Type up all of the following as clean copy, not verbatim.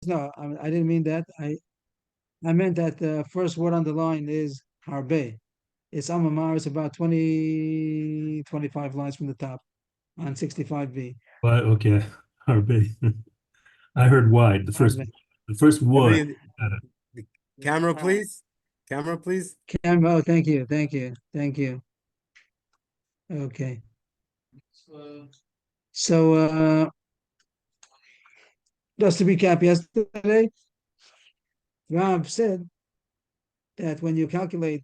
no, I didn't mean that. I meant that the first word on the line is harbe. It's Amamar. It's about 25 lines from the top on 65b. But okay, RB. I heard wide. Harbe. The first wood. Everything. The camera, please. Camera, please. Cam, oh, thank you, thank you, thank you. Okay. So, just to recap yesterday, Rav said that when you calculate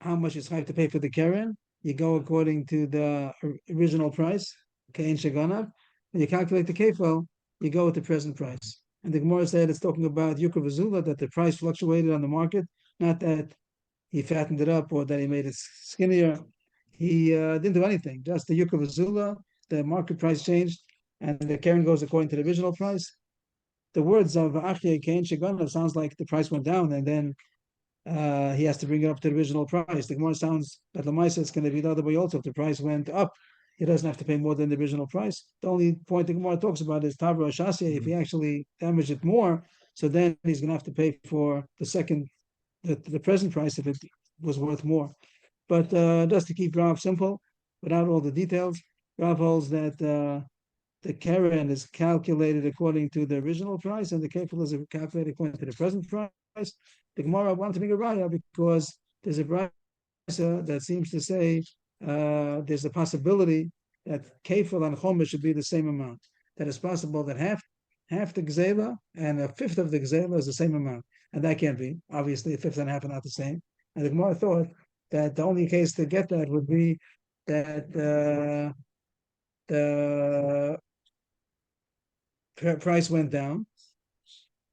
how much is have to pay for the Karen, you go according to the original price, Kain Shaganav. When you calculate the Kefal, you go with the present price. And the Gemara said it's talking about Yukra Vazula, that the price fluctuated on the market, not that he fattened it up or that he made it skinnier. He didn't do anything, just the Yukra Vazula, the market price changed, and the Karen goes according to the original price. The words of Achye Kain Shaganav sounds like the price went down and then he has to bring it up to the original price. The Gemara sounds that Lamaisa is going to be the other way also. If the price went up, he doesn't have to pay more than the original price. The only point the Gemara talks about is Tabra Shasya. If he actually damaged it more, so then he's going to have to pay for the present price if it was worth more. But just to keep Rav simple, without all the details, Rav holds that the Karen is calculated according to the original price and the Kefil is calculated according to the present price. The Gemara wanted to make a raya because there's a brisa that seems to say there's a possibility that kefil and chomesh should be the same amount. That it's possible that half the gzela and a fifth of the gzela is the same amount, and that can't be. Obviously, a fifth and a half are not the same. And the Gemara thought that the only case to get that would be that the price went down.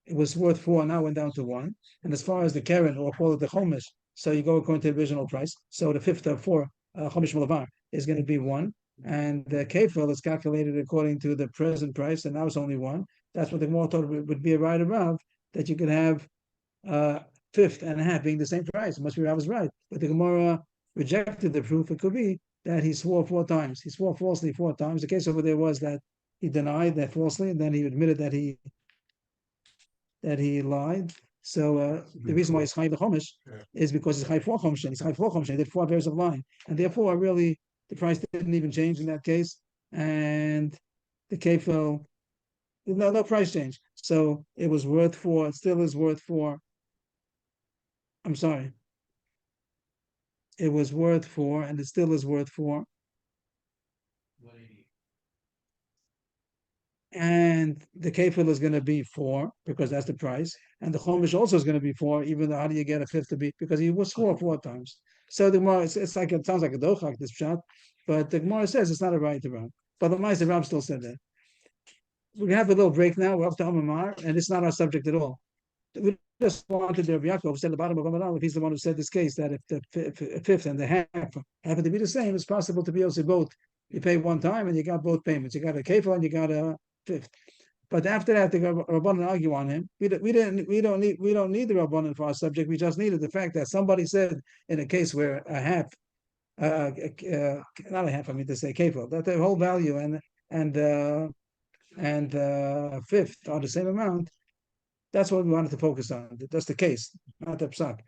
It was worth 4, now went down to 1. And as far as the Karen, or call it the Chomish, so you go according to the original price. So the fifth of 4, Chomish Malavar, is going to be 1. And the Kefil is calculated according to the present price, and now it's only 1. That's what the Gemara thought would be a right around, that you could have fifth and a half being the same price. It must be Rav was right. But the Gemara rejected the proof. It could be that he swore 4 times. He swore falsely 4 times. The case over there was that he denied that falsely, and then he admitted that he lied. So the reason why he's Chai the Chomish is because he's Chai 4 Chomish. He's Chai 4 Chomish. He did 4 pairs of lying. And therefore, really, the price didn't even change in that case. And the Kefil, no price change. So it was worth 4. It still is worth 4. I'm sorry. It was worth 4, and it still is worth 4. And the kefil is going to be 4 because that's the price, and the chomish also is going to be 4. Even though how do you get a fifth to be? Because he was 4 times. So the Gemara, it's like it sounds like a dochak this shot, but the Gemara says it's not a right around. But the Ma'aser Rab still said that. We're gonna have a little break now. We're up to Amamar, and it's not our subject at all. We just wanted the Rabbi Yaakov said the bottom of Amar, if he's the one who said this case, that if the fifth and the half happen to be the same, it's possible to be able to both. You pay one time and you got both payments. You got a kefil and you got a fifth. But after that, the Rabbanan argue on him. We don't need the Rabbanan for our subject. We just needed the fact that somebody said in a case where a half, not a half, I mean to say kefil, that the whole value and fifth are the same amount. That's what we wanted to focus on. That's the case, not the psak.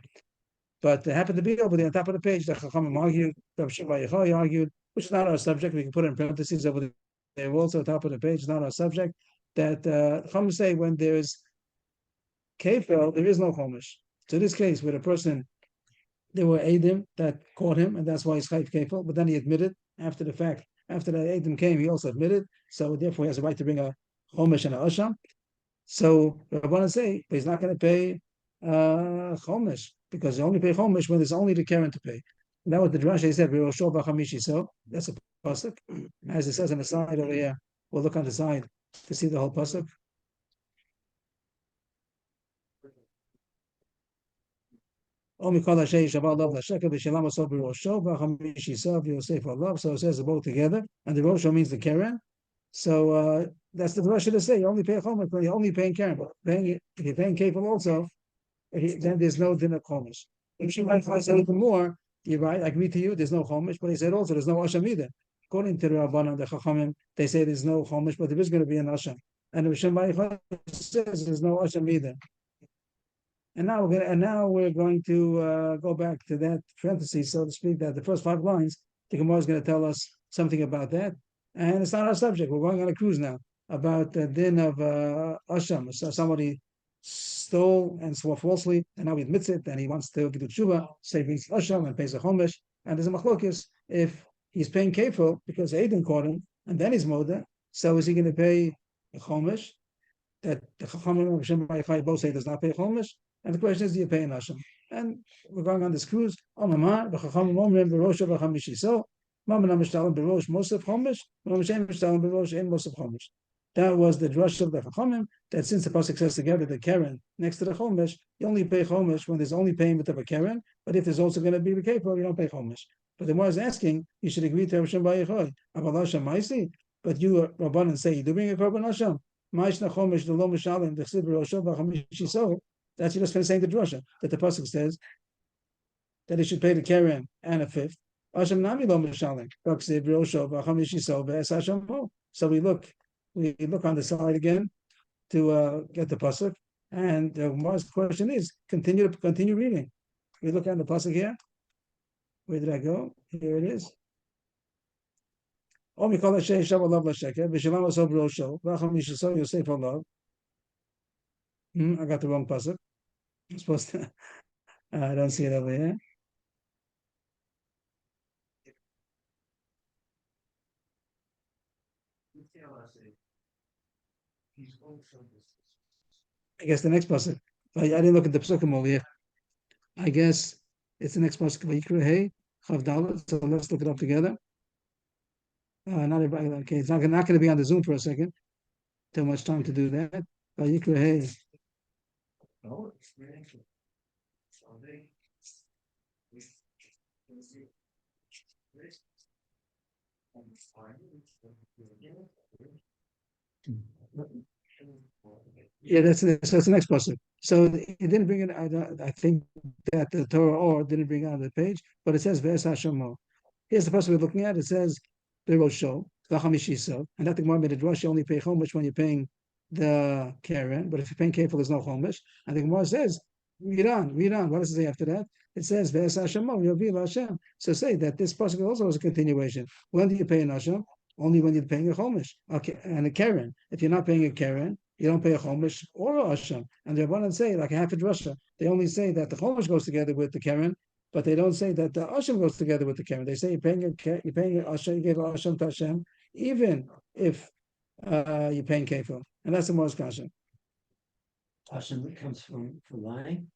But it happened to be over there on top of the page. The Chachamim argued, Rav Shimon argued, which is not our subject. We can put it in parentheses over there. Also, on top of the page, it's not our subject. That Chachamim say when there's kefil, there is no chomish. So this case, where the person, there were Eidim that caught him, and that's why he's chayv kefil. But then he admitted after the fact. After the Eidim came, he also admitted. So therefore, he has a right to bring a chomish and a asham. So Rabbanan say, but he's not going to pay chomish because you only pay chomish when there's only the Karen to pay. And that was the drasha said. So that's a pasuk, as it says on the side over here. We'll look on the side to see the whole pasuk. So it says both together, and the Rosho means the Karen. So that's the drasha to say. You only pay chomish when you're only paying Karen. But if you're paying kefil also, then there's no din of chomish. If you might say even more, you're right. I agree to you. There's no chomish, but he said also there's no asham either. According to the Rabbanan, the Chachamim, they say there's no chomish, but there is going to be an asham. And Rav Shimon Bar Yochai says there's no asham either. And now we're going to go back to that parenthesis, so to speak, that the first 5 lines, the Gemara is going to tell us something about that. And it's not our subject. We're going on a cruise now about the din of asham. So somebody stole and swore falsely, and now he admits it, and he wants to do tshuva, so he brings asham and pays a chomesh. And there's a machlokes if he's paying kefil because Aiden caught him, and then he's moda. So is he going to pay a chomesh? That the Chachamim of Shem Bar both say does not pay chomesh. And the question is, do you pay an asham? And we're going on this cruise. Omamar, the Chachamim omrim b'rosh of Chamishi. So, Mamana Mishtalim b'rosh Mosef chomesh, Mamshem Mishtalim b'rosh ein Mosef chomesh. That was the drush of the Chachamim, that since the pasuk says together the keren next to the chomesh, you only pay chomesh when there's only payment of a keren. But if there's also going to be the kefir, you don't pay chomesh. But the more is asking, you should agree to Hashem Bar Yochai. Aval Hashem Maisi. But you Rabbanan say you do bring a korban Hashem. Ma'ishna chomesh the lo mishalim the chsid b'rosho v'chamishi so. That's just saying the drasha that the pasuk says that he should pay the keren and a fifth. Hashem nami lo mishalim v'chsid b'rosho v'chamishi so v'es Hashem ho. So we look on the side again to get the pasuk, and the Gemara's question is continue reading. We look at the pasuk here. Where did I go? Here it is. I got the wrong pasuk. I'm supposed to. I don't see it over here. I guess the next pasuk. I didn't look at the pasukim over here. I guess it's the next pasuk. Vayikra hey chav dalet. So let's look it up together. Not everybody. Okay, it's not going to be on the Zoom for a second. Too much time to do that. Vayikra hey. Yeah, that's the next pasuk. So it didn't bring it. I think that the Torah or didn't bring it on the page, but it says Ve'es Hashemo. Here's the pasuk we're looking at. It says Berosho V'chamishiso, and that the Gemara made a drush. You only pay chomesh when you're paying the keren, but if you're paying kefil, there's no chomesh. And the Gemara says, read on. What does it say after that? It says Ve'es Hashemo Yoviv Hashem. So say that this pasuk also is a continuation. When do you pay an Hashem? Only when you're paying a chomesh, okay, and a keren. If you're not paying a keren, you don't pay a chomesh or a asham. And the Rabbanan say, like a half a drasha, they only say that the chomesh goes together with the keren, but they don't say that the asham goes together with the keren. They say you're paying an asham, you gave an asham to Hashem, even if you're paying kefil. And that's the most kasha. Asham comes from lying.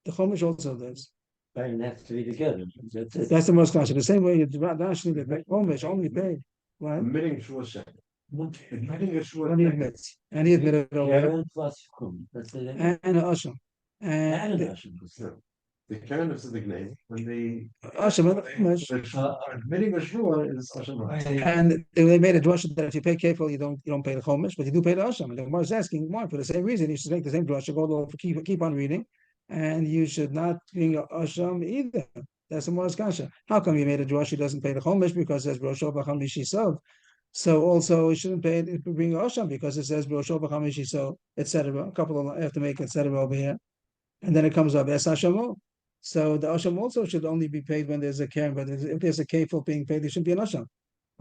The chomesh also does. But it has to be together. That's the most kasha. The same way the chomesh only paid. What? Admitting shortcut. Admitting a When shortcut. he admits, and he admitted it over there, Karen plus kum. That's it. and an asham, And and Asham. The Karen is the nickname, and the asham and the chomesh. admitting a shor is Hashem. And they made a drasha that if you pay kefil, you don't pay the chomesh, but you do pay the asham. And the Gemara is asking why, for the same reason. You should make the same drasha, go over, keep on reading, and you should not bring a asham either. That's the Gemara's kasha. How come you made a drasha doesn't pay the chomesh because it says brosho b'chamishi sov? So also it shouldn't pay it bring asham because it says brosho b'chamishi sov, etc. A couple of I have to make etc. over here, and then it comes up es ashamo. So the asham also should only be paid when there's a keren, but if there's a kefil being paid, there shouldn't be an asham.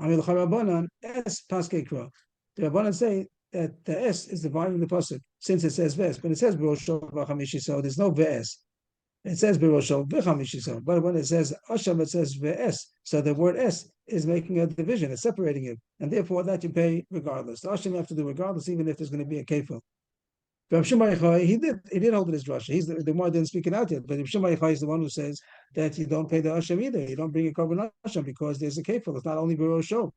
Amil charabanan es paskei kra. The Rabbanan say that the s is dividing the pasuk since it says ves, but it says brosho b'chamishi sov. There's no ves. It says brosho b'chamishi sov, but when it says asham, it says ves. So the word s is making a division, it's separating it, and therefore that you pay regardless. The asham you have to do regardless, even if there's going to be a kefil. Rav Shimon Bar Yochai, he did hold in his drasha. He's the Gemara didn't speak it out yet, but Rav Shimon Bar Yochai is the one who says that you don't pay the asham either. You don't bring a korban asham because there's a kefil. It's not only brosho.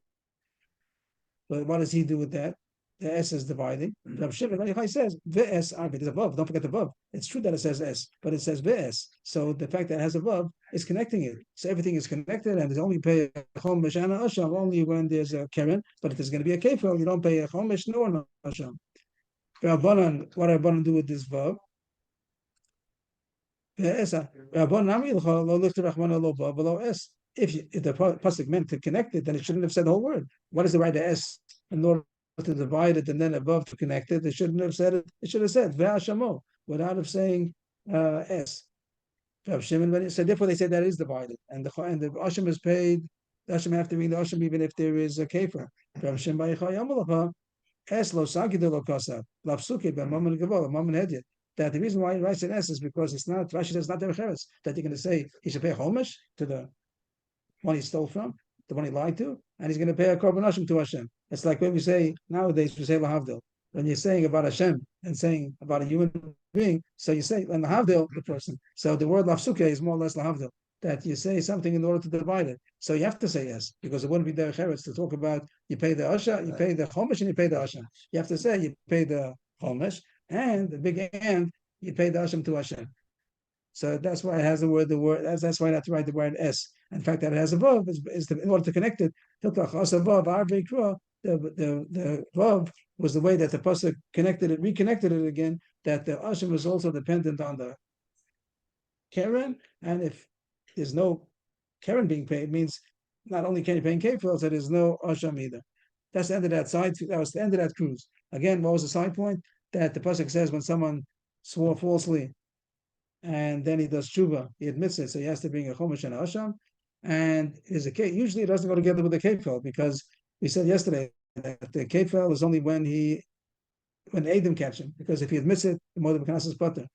But what does he do with that? The S is dividing. Rav Shimon Bar Yochai says v'es arvid is above. Don't forget the above. It's true that it says S, but it says v'es. So the fact that it has above is connecting it. So everything is connected, and there's only pay a chomesh and a asham only when there's a keren. But if there's going to be a kefil, you don't pay a chomesh nor an asham. Rabbanan, what Rabbanan do with this vav? If the pasuk meant to connect it, then it shouldn't have said the whole word. What is the right to S and nor to divide it and then above to connect it, they shouldn't have said it. It should have said ve'ashamo without of saying s. So therefore they say that is divided, and the asham is paid. The asham have to bring the asham even if there is a kefir. Es lo sagidu lo kasav lafsuke b'mamen gavola mamen hedyet. That the reason why he writes an S is because it's not Rashi says not demecheres that you're going to say he should pay homish to the one he stole from, the one he lied to, and he's going to pay a korban asham to Hashem. It's like when we say nowadays we say lahavdil. When you're saying about Hashem and saying about a human being, so you say and lahavdil the person. So the word lafsuke is more or less lahavdil, that you say something in order to divide it. So you have to say yes, because it wouldn't be derech eretz to talk about you pay the asha, you pay the chomesh, and you pay the asha. You have to say you pay the chomesh, and the big and you pay the asham to Hashem. So that's why it has the word. That's why I have to write the word s. In fact, that it has a vav is in order to connect it. The vav was the way that the pasuk connected it, reconnected it again. That the asham was also dependent on the keren, and if there's no keren being paid, means not only can you pay in kefil, so there's no asham either. That's the end of that side. That was the end of that cruise. Again, what was the side point? That the pasuk says when someone swore falsely, and then he does tshuva, he admits it, so he has to bring a chomesh and a asham. And is a case. Usually, it doesn't go together with the kefil because we said yesterday that the kefil is only when Adam catch him, because if he admits it, the mother becomes his butter.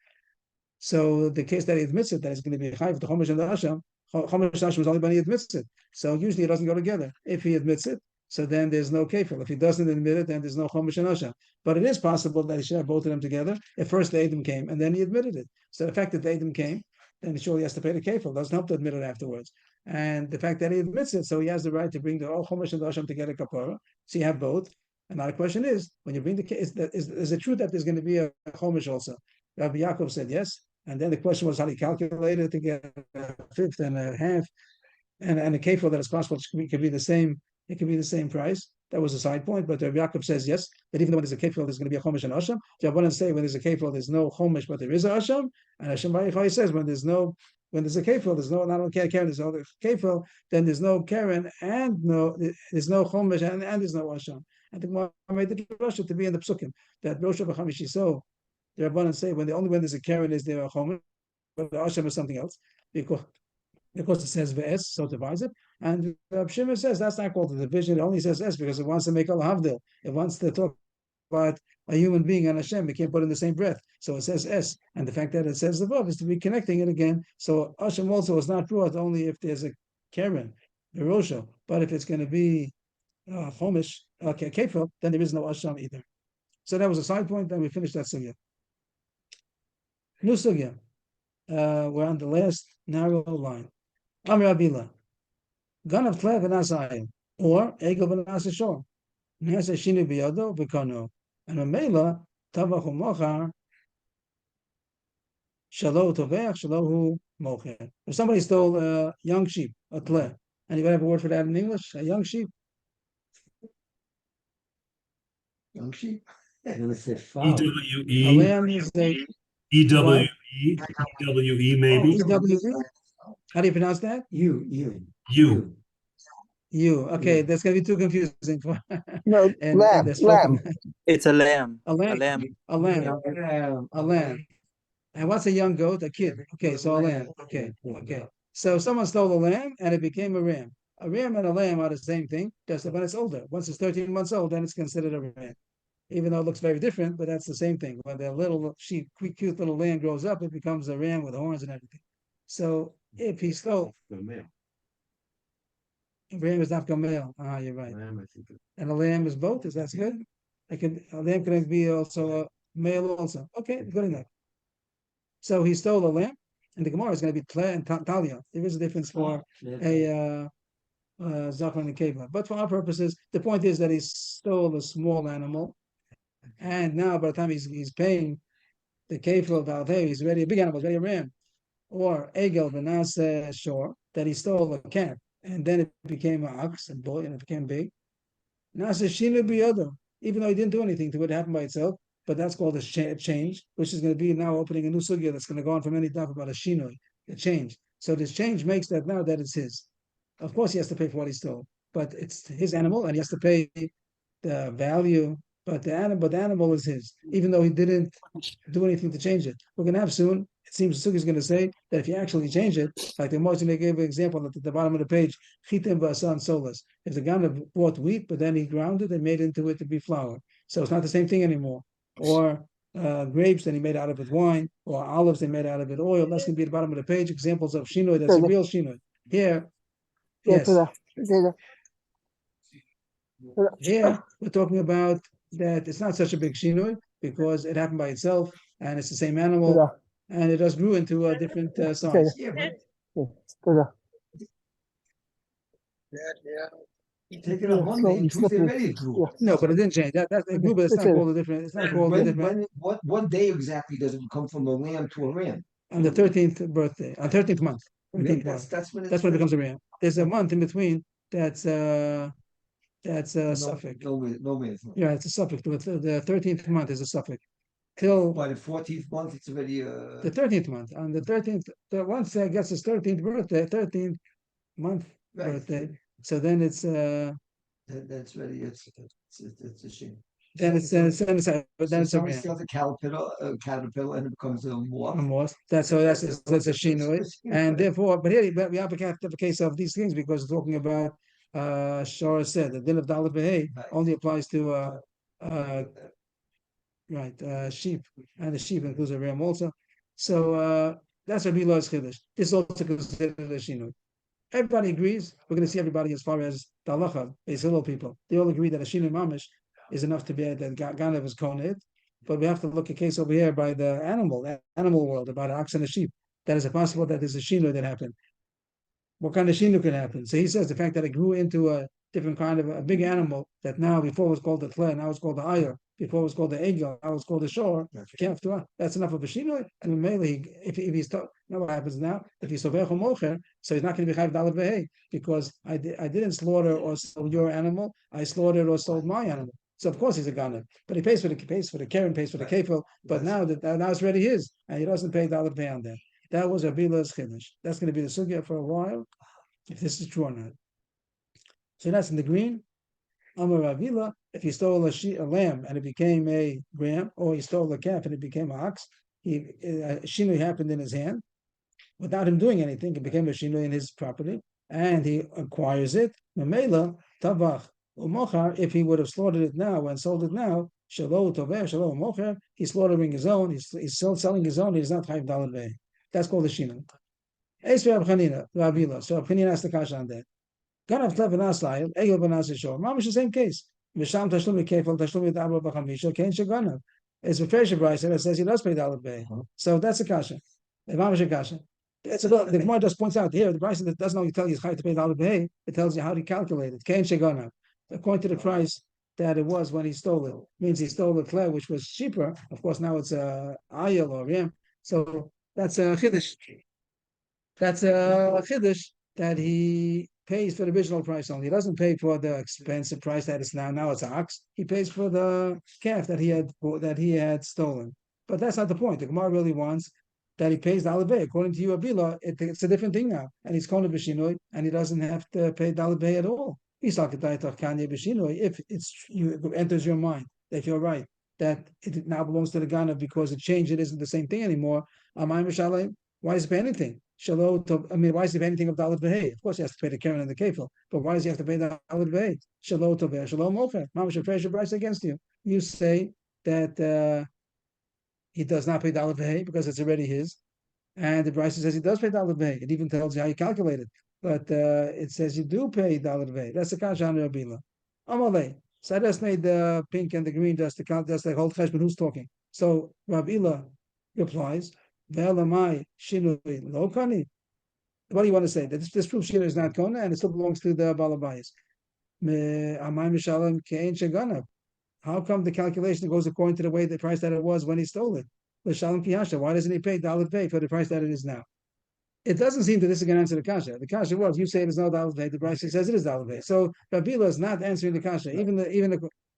So the case that he admits it, that is going to be chayv the chomesh and the asham. Chomesh asham is only when he admits it. So usually it doesn't go together. If he admits it, so then there's no kefil. If he doesn't admit it, then there's no chomesh and asham. But it is possible that he should have both of them together. If first the Adam came and then he admitted it. So the fact that the Adam came, then he surely has to pay the kefil. Doesn't help to admit it afterwards. And the fact that he admits it, so he has the right to bring the chomesh and the asham together kapara. So you have both. And now the question is, when you bring the case, is it true that there's going to be a chomesh also? Rabbi Yaakov said yes. And then the question was how do you calculate it to get a fifth and a half, and a kefil that is possible it could be the same. It could be the same price. That was a side point. But Rabbi Yaakov says yes, that even though when there's a kefil, there's going to be a chomesh and asham. Rabbanan say when there's a kefil, there's no chomesh, but there is a asham. And Hashem Baruch says when there's a kefil, there's no not only keren, there's no kefil, then there's no keren and there's no chomesh and there's no asham. And the Gemara made the drasha to be in the psukim that Rosh Hashamishi. So the Rabbanan say when there's a keren is there a chomesh, but the asham is something else because it says v'es, so it divides it. And Shimon says that's not called a division. It only says s because it wants to make al havdil. It wants to talk about a human being and Hashem. It can't put in the same breath. So it says s. And the fact that it says the vav is to be connecting it again. So Hashem also is not brought only if there's a keren, a rosha. But if it's going to be chomesh, kefil, then there is no asham either. So that was a side point. Then we finished that sugya. New sugya. We're on the last narrow line. Amr Abila. Ganav Tlev v'nasayim, or Egel v'nasa shor. Nasa shinu biyado v'kano. And Mamela Tavach u'mochar Shalo Toveach Shalohu Mocher. If somebody stole a young sheep, a tle, anybody have a word for that in English? A young sheep? Young sheep. I'm gonna say A foul. EWE, lamb is a EWE, maybe. EWE? How do you pronounce that? You. You. You. Okay, that's going to be too confusing for No, and lamb, the spoken. lamb. It's a lamb. A lamb. A lamb. A lamb. A lamb. And what's a young goat? A kid. Okay, so a lamb. Okay. So someone stole a lamb and it became a ram. A ram and a lamb are the same thing, just when it's older. Once it's 13 months old, then it's considered a ram. Even though it looks very different, but that's the same thing. When the little sheep, cute little lamb grows up, it becomes a ram with horns and everything. So if he stole, The male. a ram is not gamel. You're right. Lamb, I think. And a lamb is both. Is that good? A lamb can be also a male also. Okay, good enough. So he stole a lamb, and the Gemara is going to be tle and talia. There is a difference for a zachar and a keva. But for our purposes, the point is that he stole a small animal, and now by the time he's paying the kefil valvei, he's already a big animal, already a ram, or egel v'nase shor, that he stole a calf, and then it became an ox and bull, and it became big. Nase shinu biyado, even though he didn't do anything to it, happened by itself. But that's called a change, which is going to be now opening a new sugya that's going to go on from any daf about a shinoi, a change. So this change makes that now that it's his. Of course, he has to pay for what he stole, but it's his animal, and he has to pay the value, but the animal is his, even though he didn't do anything to change it. We're going to have soon. It seems Sugi is going to say that if you actually change it, like the Moshe gave an example at the bottom of the page, chitim v'asan solas. If the guy bought wheat, but then he ground it and made into it to be flour, so it's not the same thing anymore. Or grapes, then he made out of it wine, or olives, they made out of it oil. That's going to be at the bottom of the page. Examples of shinoi. That's a real shinoi. Here, yes. Here we're talking about that it's not such a big shinoi because it happened by itself and it's the same animal and it just grew into a different size. Yeah, but you take it on Monday and Tuesday already it grew. No, but it didn't change. That it grew, but it's not called a different. It's not And called a when, different. what day exactly does it come from a lamb to a ram? On the 13th birthday, on 13th month. 13th month. That's when That's when it becomes a ram. There's a month in between that's a suffix. No man's land. Yeah, it's a suffix. The 13th month is a suffix. Till By the 14th month, it's already the 13th month. On the 13th, once it gets his 13th birthday, 13th month Right. birthday. So then it's that's ready. It's a shame. then it's but then it's a somebody ram. steals a caterpillar, and it becomes a moth. Almost. That's a shinoi, and therefore, but here we have a case of these things because we're talking about Shara said the din of Dalit Behei only applies to sheep, and the sheep includes a ram also. So that's a Bila's chiddush. This is also considered a shinoi. Everybody agrees. We're going to see everybody as far as the halacha, Beis Hillel people. They all agree that a shinoi mamish is enough to be that Ganav is koned. But we have to look at a case over here by the animal world, about an ox and a sheep. That is it possible that there's a shinoi that happened? What kind of shinoi can happen? So he says the fact that it grew into a different kind of a big animal that now before was called the tle, now it's called the ayah. Before it was called the egel, now it's called the shor. That's enough of a shinoi. And mainly, if he's now what happens now? If he's sovecho mocher, so he's not going to be chayv dalet vehei because I didn't slaughter or sold your animal. I slaughtered or sold my animal. So of course he's a gunner, but he pays for the keren, pays for the kefil. But now it's already his, and he doesn't pay dalet vehei on that. That was a bila's chiddush. That's going to be the sugya for a while, if this is true or not. So that's in the green. Amar Ravila, if he stole a lamb and it became a ram, or he stole a calf and it became an ox, a shinui happened in his hand without him doing anything. It became a shinui in his property, and he acquires it. Memela tabach umochar. If he would have slaughtered it now and sold it now, shalo tover shalo umochar. He's slaughtering his own. He's still selling his own. He's not chayv dalet vehei. That's called a shinui. Eis Rab Chanina Ravila. So Rab Chanina asked the kasha on that. Ganav Tlev and Aslayim, Egel ben Asishor. Mamish the same case. Misham Tashlumi Kefal Tashlumi Dabra Bachamisha Kain Shaganav. It's a Fesha Bryce that says he does pay dalet vehei. So that's a kasha. The Mamish a kasha. The Gemara just points out here the price that doesn't only tell you how to pay dalet vehei, it tells you how to calculate it. Kain Shaganav. According to the price that it was when he stole it, means he stole a clay which was cheaper. Of course, now it's a ayil or ram. So that's a chiddush. That's a chiddush that he pays for the original price only. He doesn't pay for the expensive price that it's now. Now it's an ox. He pays for the calf that he had stolen. But that's not the point. The Gemara really wants that he pays dalet vehei. According to you, Abila, it's a different thing now. And he's koned b'shinoi, and he doesn't have to pay dalet vehei at all. If it enters your mind that you're right, that it now belongs to the Ganav because it changed, it isn't the same thing anymore. Why does he pay anything? Why does he pay anything of dalet vehei? Of course, he has to pay the keren and the kefil, but why does he have to pay dalet vehei? Shalom tover, shalom mocher. Mamash a pressure price against you. You say that he does not pay dalet vehei because it's already his, and the price says he does pay dalet vehei. It even tells you how you calculate it, but it says you do pay dalet vehei. That's the kasha on Rabila. Amalei. So I just made the pink and the green just to count. That's the whole cheshbon. Who's talking? So Rabila replies. Ve'elamai shinui lo kani. What do you want to say? That this proof shinui is not kona and it still belongs to the balabayis. Amai mishalem kein sheganav. How come the calculation goes according to the way the price that it was when he stole it? L'shalem kiyasha. Why doesn't he pay dalet vehei for the price that it is now? It doesn't seem that this is going to answer the kasha. The kasha was you say it is no dalet vehei. The price says it is dalet vehei. So Rabila is not answering the kasha.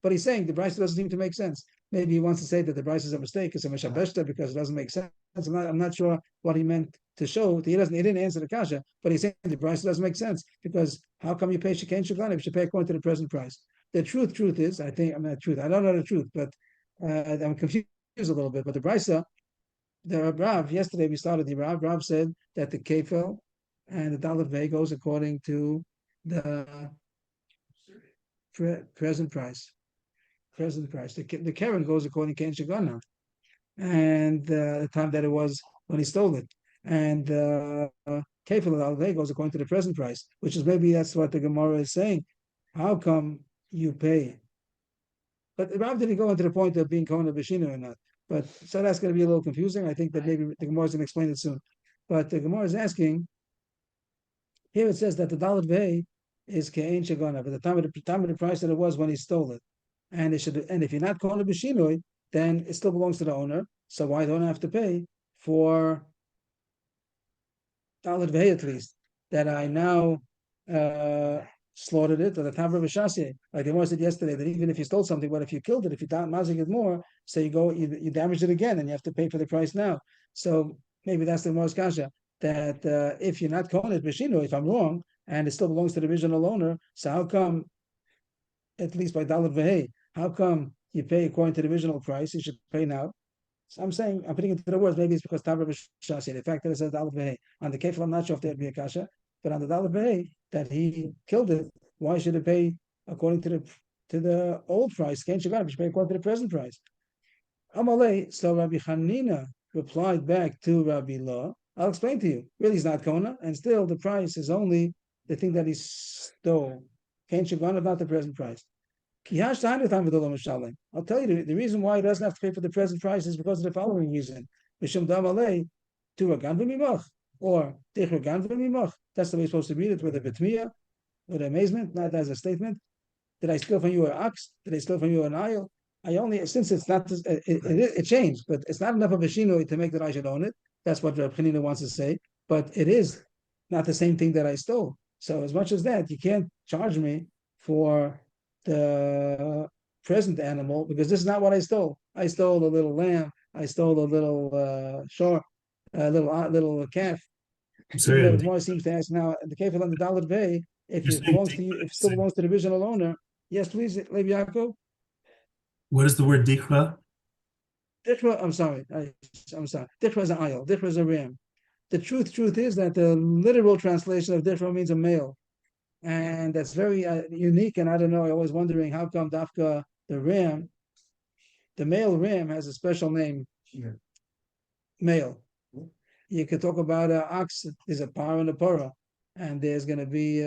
But he's saying the price doesn't seem to make sense. Maybe he wants to say that the price is a mistake. It's a mishabeshta because it doesn't make sense. I'm not sure what he meant to show. He didn't answer the kasha, but he's saying the price doesn't make sense because how come you pay shekain shaganav? You should pay according to the present price. the truth is, I think I'm not truth. I don't know the truth, but I'm confused a little bit. But the Brisa, the Rav, yesterday we started the Rav. Rav said that the kefil and the Dalet Vei goes according to the present price. Present price. The Karen goes according to Ken Shagana, and the time that it was when he stole it. And kefil and Dalet Vei goes according to the present price, which is maybe that's what the Gemara is saying. How come you pay? But the Rav didn't go into the point of being Kona Bashina or not. But so that's going to be a little confusing. I think that maybe the Gemara is going to explain it soon. But the Gemara is asking, here it says that the Dalet Vei is Ke'en Shagana, but the time of the price that it was when he stole it. And if you're not Kona Bashina, then it still belongs to the owner. So why don't I have to pay for Dalet Vei at least that I now slaughtered it, or the Tabra Vishasi, like the Gemara said yesterday, that even if you stole something, but if you killed it, if you mazik it more, so you damaged it again, and you have to pay for the price now. So maybe that's the Gemara's kasha, that if you're not calling it Bishino, if I'm wrong, and it still belongs to the original owner, so how come, at least by Dalet Vehei, how come you pay according to the original price? You should pay now. So I'm saying, I'm putting it into the words, maybe it's because Tabra Vishasi, the fact that it says Dalet Vehei. On the Kefil, I'm not sure if there'd be a kasha, but on the Dalet Vehei, that he killed it, why should it pay according to the old price? Can't you got it? You should pay according to the present price. Amalei, so Rabbi Hanina replied back to Rabbi Law, I'll explain to you. Really, he's not Kona, and still the price is only the thing that he stole. Can't you got it, not the present price? I'll tell you the reason why he doesn't have to pay for the present price is because of the following reason. Mishum Damalei, to a gan v'mimach, or Tichra gan v'mimach. That's the way you're supposed to read it, with a bitmiya, with amazement, not as a statement. Did I steal from you an ox? Did I steal from you an aisle? I only, since it's not, it changed, but it's not enough of a shinoi to make that I should own it. That's what Reb Chanina wants to say. But it is not the same thing that I stole. So as much as that, you can't charge me for the present animal, because this is not what I stole. I stole a little lamb. I stole a little shore, a little calf. So The Gemara seems to ask now, the kefil on the Dalet Vei, if it belongs to you, if it still belongs to the original owner. Yes, please, Levi Yaakov. what is the word dikra? Dikra, I'm sorry. Dikra is an aisle. Dikra is a ram. The truth is that the literal translation of Dikra means a male. And that's very unique. And I don't know, I was wondering how come Dafka, the male ram has a special name, male. You could talk about ox. There's a par and a para, and there's going to be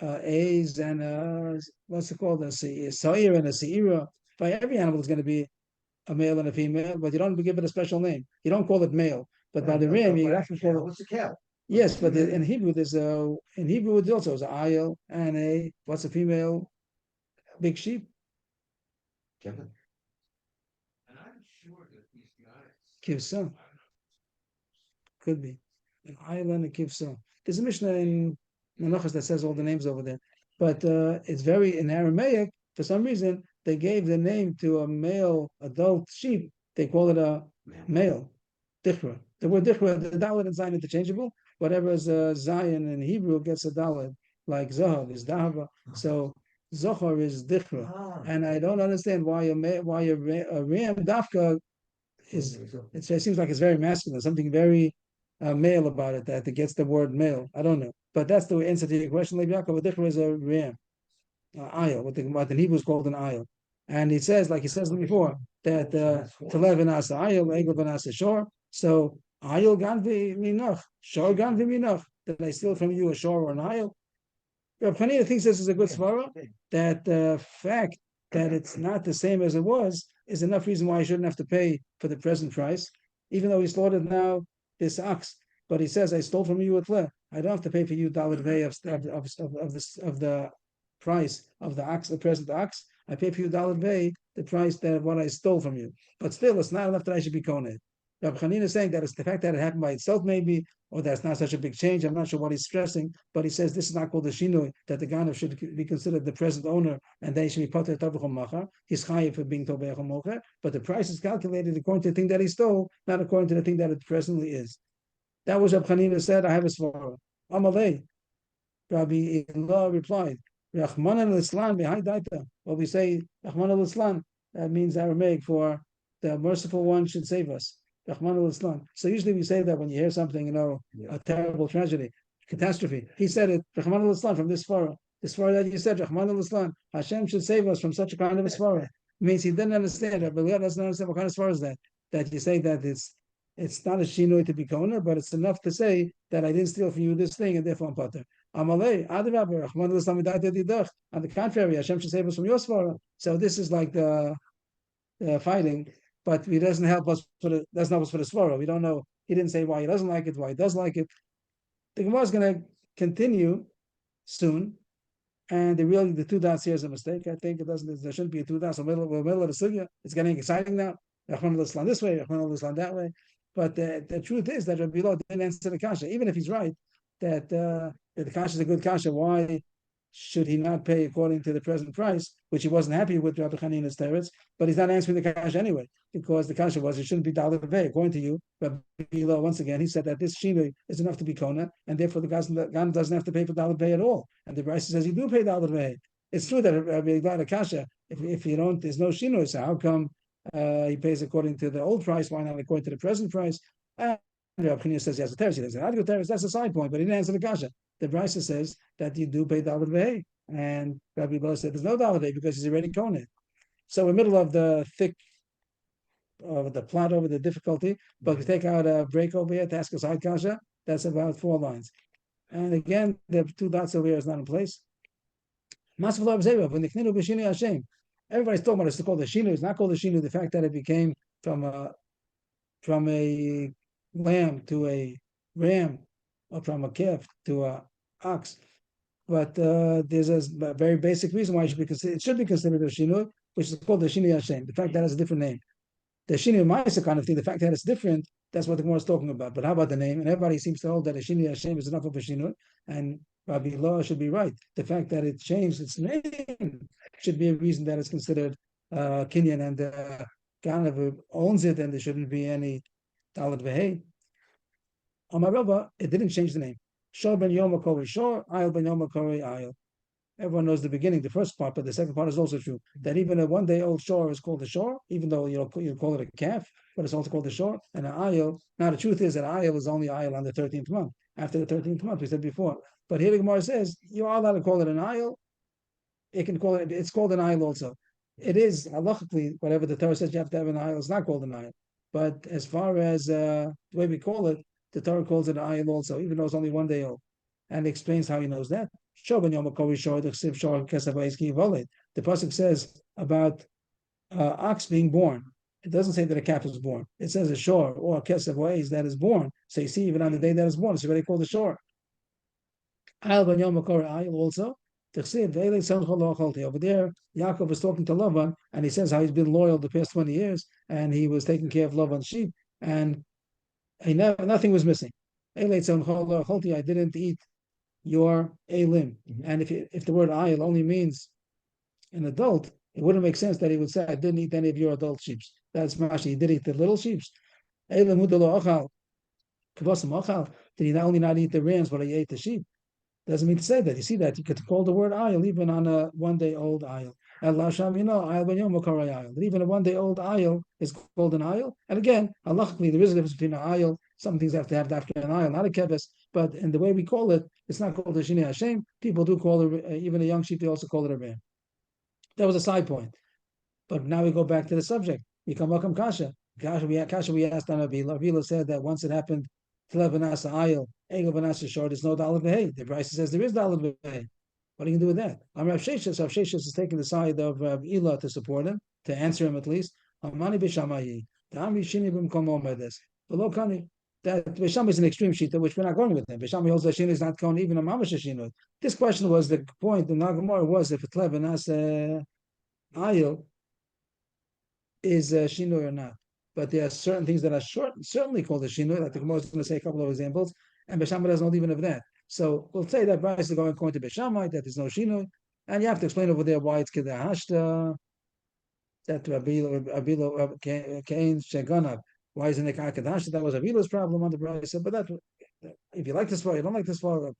A's and what's it called? A Sair and a Seira. By every animal, is going to be a male and a female, but you don't give it a special name. You don't call it male. But by the ram, you actually call it. What's the cow? Yes, but in Hebrew, there's in Hebrew it's also an ayil and a what's a female big sheep? Kevin. Kivsa. Could be an ayil and a kivsa. There's a Mishnah in Menachos that says all the names over there, but it's very in Aramaic. For some reason, they gave the name to a male adult sheep. They call it a male. Dichra. The word dichra, the dalet and zayin interchangeable. Whatever is zayin in Hebrew gets a dalet, like zahav is dahava. So zohar is dichra, and I don't understand why a ram dafka is. It seems like it's very masculine, something very male about it that it gets the word male. I don't know, but that's the answer to your question. Levi Yaakov, a dichra is a ram, ayil, what in Hebrew is called an ayil. And he says, like he says before, that Telev and Asa Ayil, Egel and Asa Shor. So Ayil gan v'minach, Shor gan v'minach. Did I steal from you a shor or an ayil? Reb Chanina thinks this is a good svara. That the fact that it's not the same as it was is enough reason why I shouldn't have to pay for the present price, even though he slaughtered now this ox. But he says, I stole from you at le. I don't have to pay for you Dalet Vei of the price of the ox, the present ox. I pay for you Dalet Vei, the price that what I stole from you. But still, it's not enough that I should be koneh. Rabbi Chanina is saying that it's the fact that it happened by itself, maybe, or that's not such a big change. I'm not sure what he's stressing, but he says this is not called a shinoi, that the ganav should be considered the present owner, and then he should be poter tovechom machar. He's chayiv for being tovechom mocher, but the price is calculated according to the thing that he stole, not according to the thing that it presently is. That was Rabbi Chanina said. I have a svara. Amalei. Rabbi Ilah replied, Rahman al-Islam behind Daita. What we say, Rahman al-Islam, that means Aramaic for the merciful one should save us. Rahman al-Islam. So usually we say that when you hear something, a terrible tragedy, catastrophe. He said it, Rahman al-Islam, from this Farah. This Farah that you said, Rahman al-Islam, Hashem should save us from such a kind of a Farah. Means he didn't understand it, but he doesn't understand what kind of Farah is that. That you say that it's not a shinoi to be kona, but it's enough to say that I didn't steal from you this thing and therefore I'm potter. Amalei, Adrabah, Rahman al-Islam, on the contrary, Hashem should save us from your Farah. So this is like the fighting, but he doesn't help us doesn't help us for the svara. We don't know. He didn't say why he doesn't like it, why he does like it. The Gemara is going to continue soon, and the two dots here is a mistake. I think it doesn't. There shouldn't be a two dots. We're middle of the sugya. It's getting exciting now. Rahman al-Islam this way, Rahman al-Islam that way. But the truth is that Rabbi Lo didn't answer the kasha, even if he's right that the kasha is a good kasha. Why should he not pay according to the present price, which he wasn't happy with Rabbi Chanina's teretz, but he's not answering the kasha anyway, because the kasha was it shouldn't be dalet v'vei. According to you, Rabbi Lo, once again, he said that this shinu is enough to be kona, and therefore the gan doesn't have to pay for dalet v'vei at all. And the Brisa says you do pay dalet v'vei. It's true that Rabbi Lo kasha, if you don't, there's no shinu, so how come he pays according to the old price? Why not according to the present price? And Rabbi Chanina says he has a teretz. He doesn't have a teretz. That's a side point, but he didn't answer the kasha. The Brisa says that you do pay dalet v'hei, and Rabbi Bo said there's no dalet v'hei because he's already kohen. So we're middle of the thick of the plot over the difficulty, but we take out a break over here to ask a side kasha. That's about 4 lines, and again the two dots over here is not in place. Everybody's talking about it's called the shinu. It's not called the shinu. The fact that it became from a lamb to a ram, or from a calf to a ox, but there's a very basic reason why it should be considered. It should be considered a shinui, which is called the shinui Hashem. The fact that it has a different name, the shinui ma'isa kind of thing. The fact that it's different, that's what the Gemara is talking about. But how about the name? And everybody seems to hold that a shinui Hashem is enough of a shinui, and Rabbi Lo should be right. The fact that it changed its name should be a reason that it's considered kinyan, and Ganav owns it, and there shouldn't be any dalet v'hei. Amarava, it didn't change the name. Shor ben Yom Kori Shor, Ayil ben Yom Kori Ayil. Everyone knows the beginning, the first part, but the second part is also true. That even a one-day-old shor is called a shor, even though you call it a calf, but it's also called a shor. And an ayil. Now the truth is that ayil is only ayil on the 13th month. After the 13th month, we said before. But here the Gemara says you are allowed to call it an ayil. It can call it. It's called an ayil also. It is halachically whatever the Torah says you have to have an ayil. It's not called an ayil. But as far as the way we call it, the Torah calls it an ayil also, even though it's only 1 day old, and explains how he knows that. The pasuk says about ox being born. It doesn't say that a calf is born. It says a shor or a kesef ways that is born. So you see, even on the day that is born, it's already called a shor. Also, over there, Yaakov is talking to Lavan, and he says how he's been loyal the past 20 years, and he was taking care of Lavan's sheep, and nothing was missing. I didn't eat your limb. And if the word ayil only means an adult, it wouldn't make sense that he would say, I didn't eat any of your adult sheep. That's mashi. He did eat the little sheep. Did he not only not eat the rams, but he ate the sheep? Doesn't mean to say that. You see that you could call the word ayil even on a 1 day old ayil. Even a 1 day old ayil is called an ayil. And again, halachically, there is a difference between an ayil. Some things have to have after an ayil, not a keves. But in the way we call it, it's not called a shinei Hashem. People do call it, even a young sheep, they also call it a ram. That was a side point. But now we go back to the subject. Bava Kamma kasha. We asked on Avila said that once it happened, Tlevanasa ayil, Egel Vanasa short, there's no dalet v'hei. The Brisa says there is dalet v'hei. What are you going to do with that? Rav Sheshes is taking the side of Ila to support him, to answer him at least. Amani b'shamayi. The Amri shini b'mkom omedes. Below kani. That Besham is an extreme shita, which we're not going with him. Besham holds that Shin is not going even a mamash Shinut. This question was the point. The Nagamor was if it's Levanas ayil is Shinui or not. But there are certain things that are certainly called a Shinui. Like the Gemara is going to say a couple of examples, and Besham doesn't hold even of that. So we'll say that Bryce is going according to Beshamai, that there's no Shinui, and you have to explain over there why it's Kedeh Hashta, that Abilo Kain Sheganav. Why isn't it Kadashta? That was Avila's problem on the Bryce. But that, if you like this way, you don't like this way,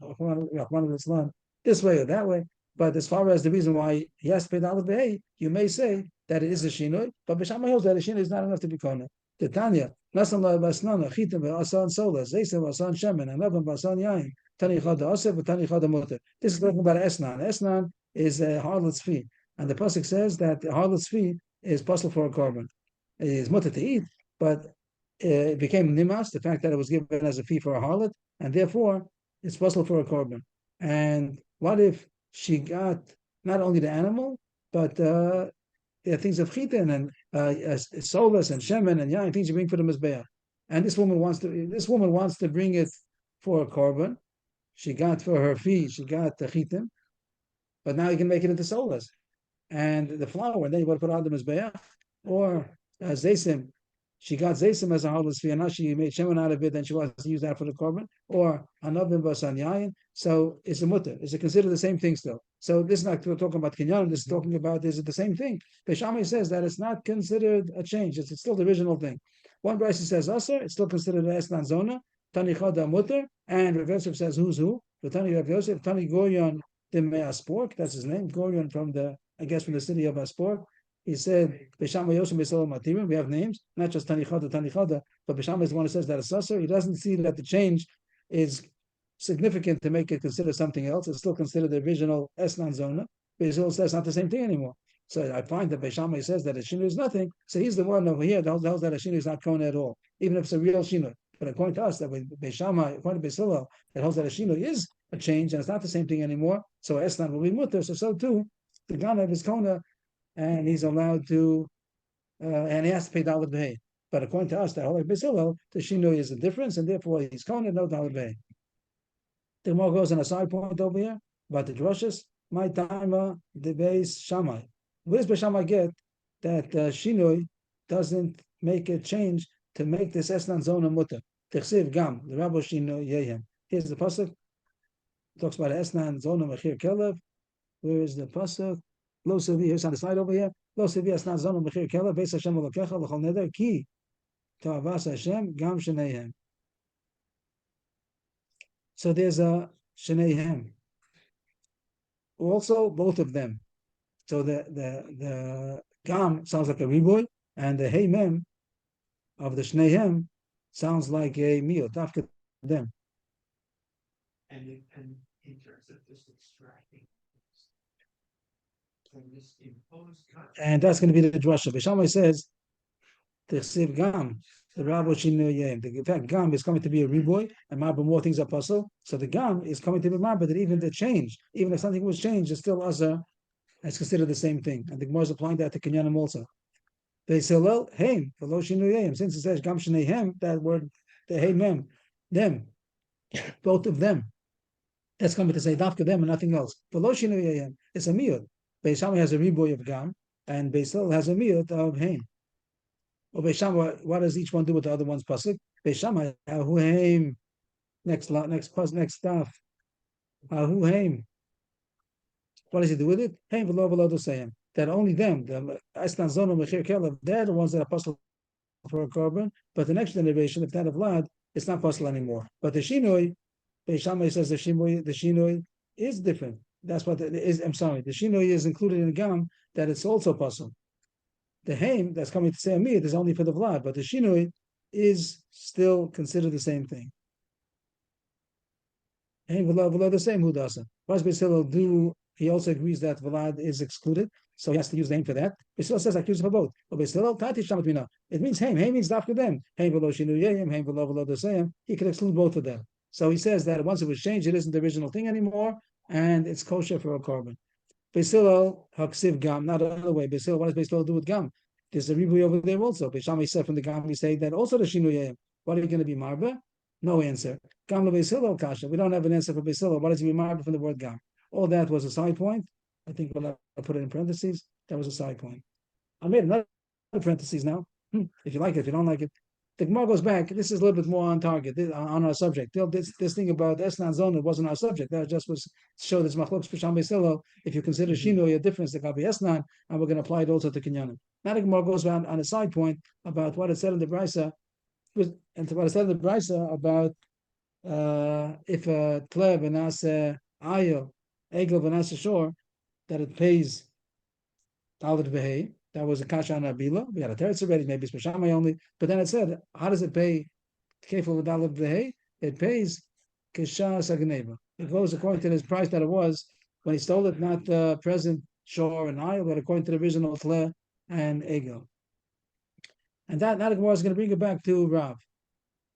this way or that way. But as far as the reason why he has to pay the Aleph Behei, you may say that it is a Shinoi, but B'Shamai holds that a Shinoi is not enough to be Kona. The Tanya, Nasan La Basnana, Chitim Asan Sola, Zaysim Asan Shemen, and Levan Basan Yain, Tani Chada Asef, Tani Chada Mutter. This is talking about Esnan. Esnan is a harlot's fee. And the Pasuk says that the harlot's fee is possible for a korban. It is mutter to eat, but it became nimas, the fact that it was given as a fee for a harlot, and therefore it's possible for a korban. And what if she got not only the animal, but things of chitin and solas and shemen and yang, things you bring for the mizbeach. And this woman wants to bring it for a korban. She got for her fee, she got the chitin, but now you can make it into solas and the flour, and then you want to put it on the mizbeach, or zaysim. She got zaysim as a harvest fee, and now she made shemen out of it, and she wants to use that for the korban, or anavim basan yayin. So it's a mutter. Is it considered the same thing still? So this is not talking about kinyan. This is talking about is it the same thing? Beishamai says that it's not considered a change. It's still the original thing. One Brisa says aser. It's still considered an esnan zona. Tani chada mutter, and Rav Yosef says who's who. The Tani Rav Yosef, Tani Goryon Dimeaspork. That's his name. Goryon from the the city of Aspor. He said, Beshama Yosem Beisol Matirim. We have names, not just Tani Chada, but Beshama is the one who says that it's Sasser. He doesn't see that the change is significant to make it consider something else. It's still considered the original Esnan Zona. Beisol says not the same thing anymore. So I find that Beshama says that a Shinu is nothing. So he's the one over here that holds that a Shinu is not Kona at all, even if it's a real Shinu. But according to us, that with Beshama, according to Beisol, that holds that a Shinu is a change and it's not the same thing anymore. So Esnan will be mutter. So too, the Ganav is Kona, and he's allowed to, and he has to pay Dalit Behei. But according to us, the Holak Beisil, the Shinoi is a difference, and therefore he's Kona, no Dalit Behei. The Gemara goes on a side point over here about the drushes. My timer, the base Shammai. Where does Beishamai get that Shinoi doesn't make a change to make this Esnan Zona Mutter? Techsiv Gam, the Rabbi Shinoi Yehem. Here's the pasuk. Talks about Esnan Zona Mechir Kelev. Where is the pasuk? Lo sevi. Here's on the slide over here. Lo sevi Esnan Zona Mechir Kelev. Beis Hashem Elokecha L'chol Neder Ki Ta'avas Hashem Gam Shneihem. So there's a Shneihem. Also, both of them. So the Gam sounds like a riboy, and the Hey Mem of the Shneihem sounds like a Miyot after them. And in terms of just extracting from this imposed contract. And that's going to be the drasha. Beishamai says, "Techsiv Gam, the Rabbi Shinoyim." In fact, Gam is coming to be a riboy, and Marba more things are possible. So the Gam is coming to be Marba that even the change, even if something was changed, it's still Azar. It's considered the same thing. And the Gemara is applying that to Kinyanim also. They say, well, Haim, for Lo Shinoyim, since it says Gam Shneihem, that word, the Hey Mem, them, both of them. That's coming to say Dafka them and nothing else. For Lo Shinoyim, it's a miyud. Beishamai has a riboy of Gam, and Beisil has a miyud of Haim. Well, Beishamai, what does each one do with the other one's pasuk? Beishamai, Ahu Haim. Next stuff. Ahu Haim. What does he do with it? Haim v'lo v'lo dosayim. That only them, the Esnan Zono Mechir Kelev, they're the ones that are possible for a korban. But the next generation, if that of Vlad, it's not possible anymore. But the Shinoi, Beishamai says the Shinoi is different. That's what it is. I'm sorry. The Shinoi is included in the Gam that it's also possible. The Haim that's coming to say Amir is only for the Vlad, but the Shinoi is still considered the same thing. Haim v'lo the same Hudasa. What does Beisil do? He also agrees that Vlad is excluded, so he has to use the Haim for that. Beisil says accused for both. But Beisil Tati Shamat Mina. It means Haim. Haim means after them. Haim v'lo Shinuyim. Haim v'lo the same. He could exclude both of them. So he says that once it was changed, it isn't the original thing anymore, and it's kosher for a korban. Beisil haksiv Gam, not the other way. Beisil, what does Beisil do with Gam? There's a ribuy over there also. Beishamai said from the Gam, we say that also the Shinuyim. What are you going to be Marba? No answer. Gam leBeisil kasha. We don't have an answer for Beisil. What does he be Marba from the word Gam? All that was a side point. I think I'll put it in parentheses. That was a side point. I made another parentheses now. If you like it, if you don't like it. The Gemara goes back. This is a little bit more on target, on our subject. This thing about Esnan Zona wasn't our subject. That just was to show this Machlokes Pesham Beisilo. If you consider Shinoi a difference, there could be Esnan, and we're going to apply it also to Kinyanim. Now the Gemara goes on a side point about what it said in the Brisa, and what it said in the Brisa about if a Tlev and Asa Ayo, Egel and Asa Shor, that it pays Dalit Behe. That was a kasha on Abila. We had a teretz already, maybe it's Bashamai only. But then it said, how does it pay Kefil with Dalit Behe? It pays Kisha Sagneva. It goes according to his price that it was when he stole it, not the present shore and Nile, but according to the original Tle and Egel. And that now the Gemara is going to bring it back to Rav.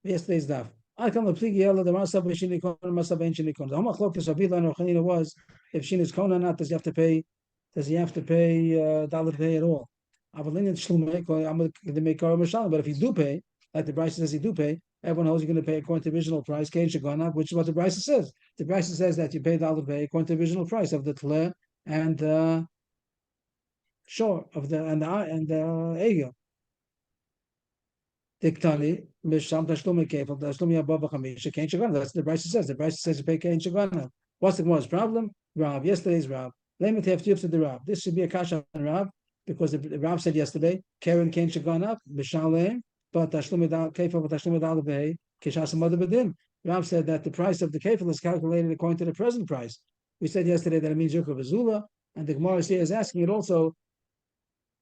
Yesterday's daf. I come to pligi yellow the masab shini kon masab ein shini kon. The homachlokas Rabbi and Chanina was if shin is kon or not, does he have to pay? Does he have to pay dollar pay at all? Avalinian shlume I'm going to make car mashal. But if you do pay, like the Bryce says, you do pay. Everyone knows you're going to pay according to the original price. Kain shagonah, which is what the Bryce says. The Bryce says that you pay dollar pay according to the original price of the tle and the shore of the and the egel. Diktani, Misham Tashlumi Kefal, Tashlumi Bava Kamma, Kain Shagana. That's the Bryce says. The Bryce says you pay Kain Shagana. What's the Gemara's problem? Rav, yesterday's Rav. Let me have tips to the Rav. This should be a kasha on Rav, because the Rav said yesterday, Karen Kain Shagana, Mishalem, but Tashlumi Kefal, Tashlumi Dalabay, Kishas Mother Bedin. Rav said that the price of the Kefal is calculated according to the present price. We said yesterday that it means Yukov Azula, and the Gemara here is asking it also.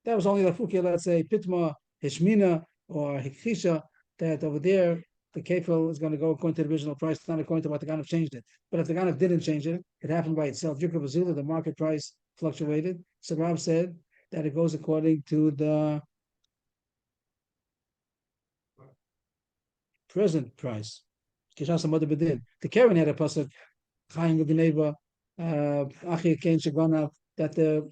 That was only the Fuki, let's say, Pitma, Hishmina, or Hikhisha, that over there the kefil is going to go according to the original price, not according to what the Ganav changed it. But if the Ganav didn't change it, it happened by itself. Yukov Azula, the market price fluctuated. So Rav said that it goes according to the present price. The Karen had a pasuk, Chaim Gneva, Achi Kain Shaganav, that the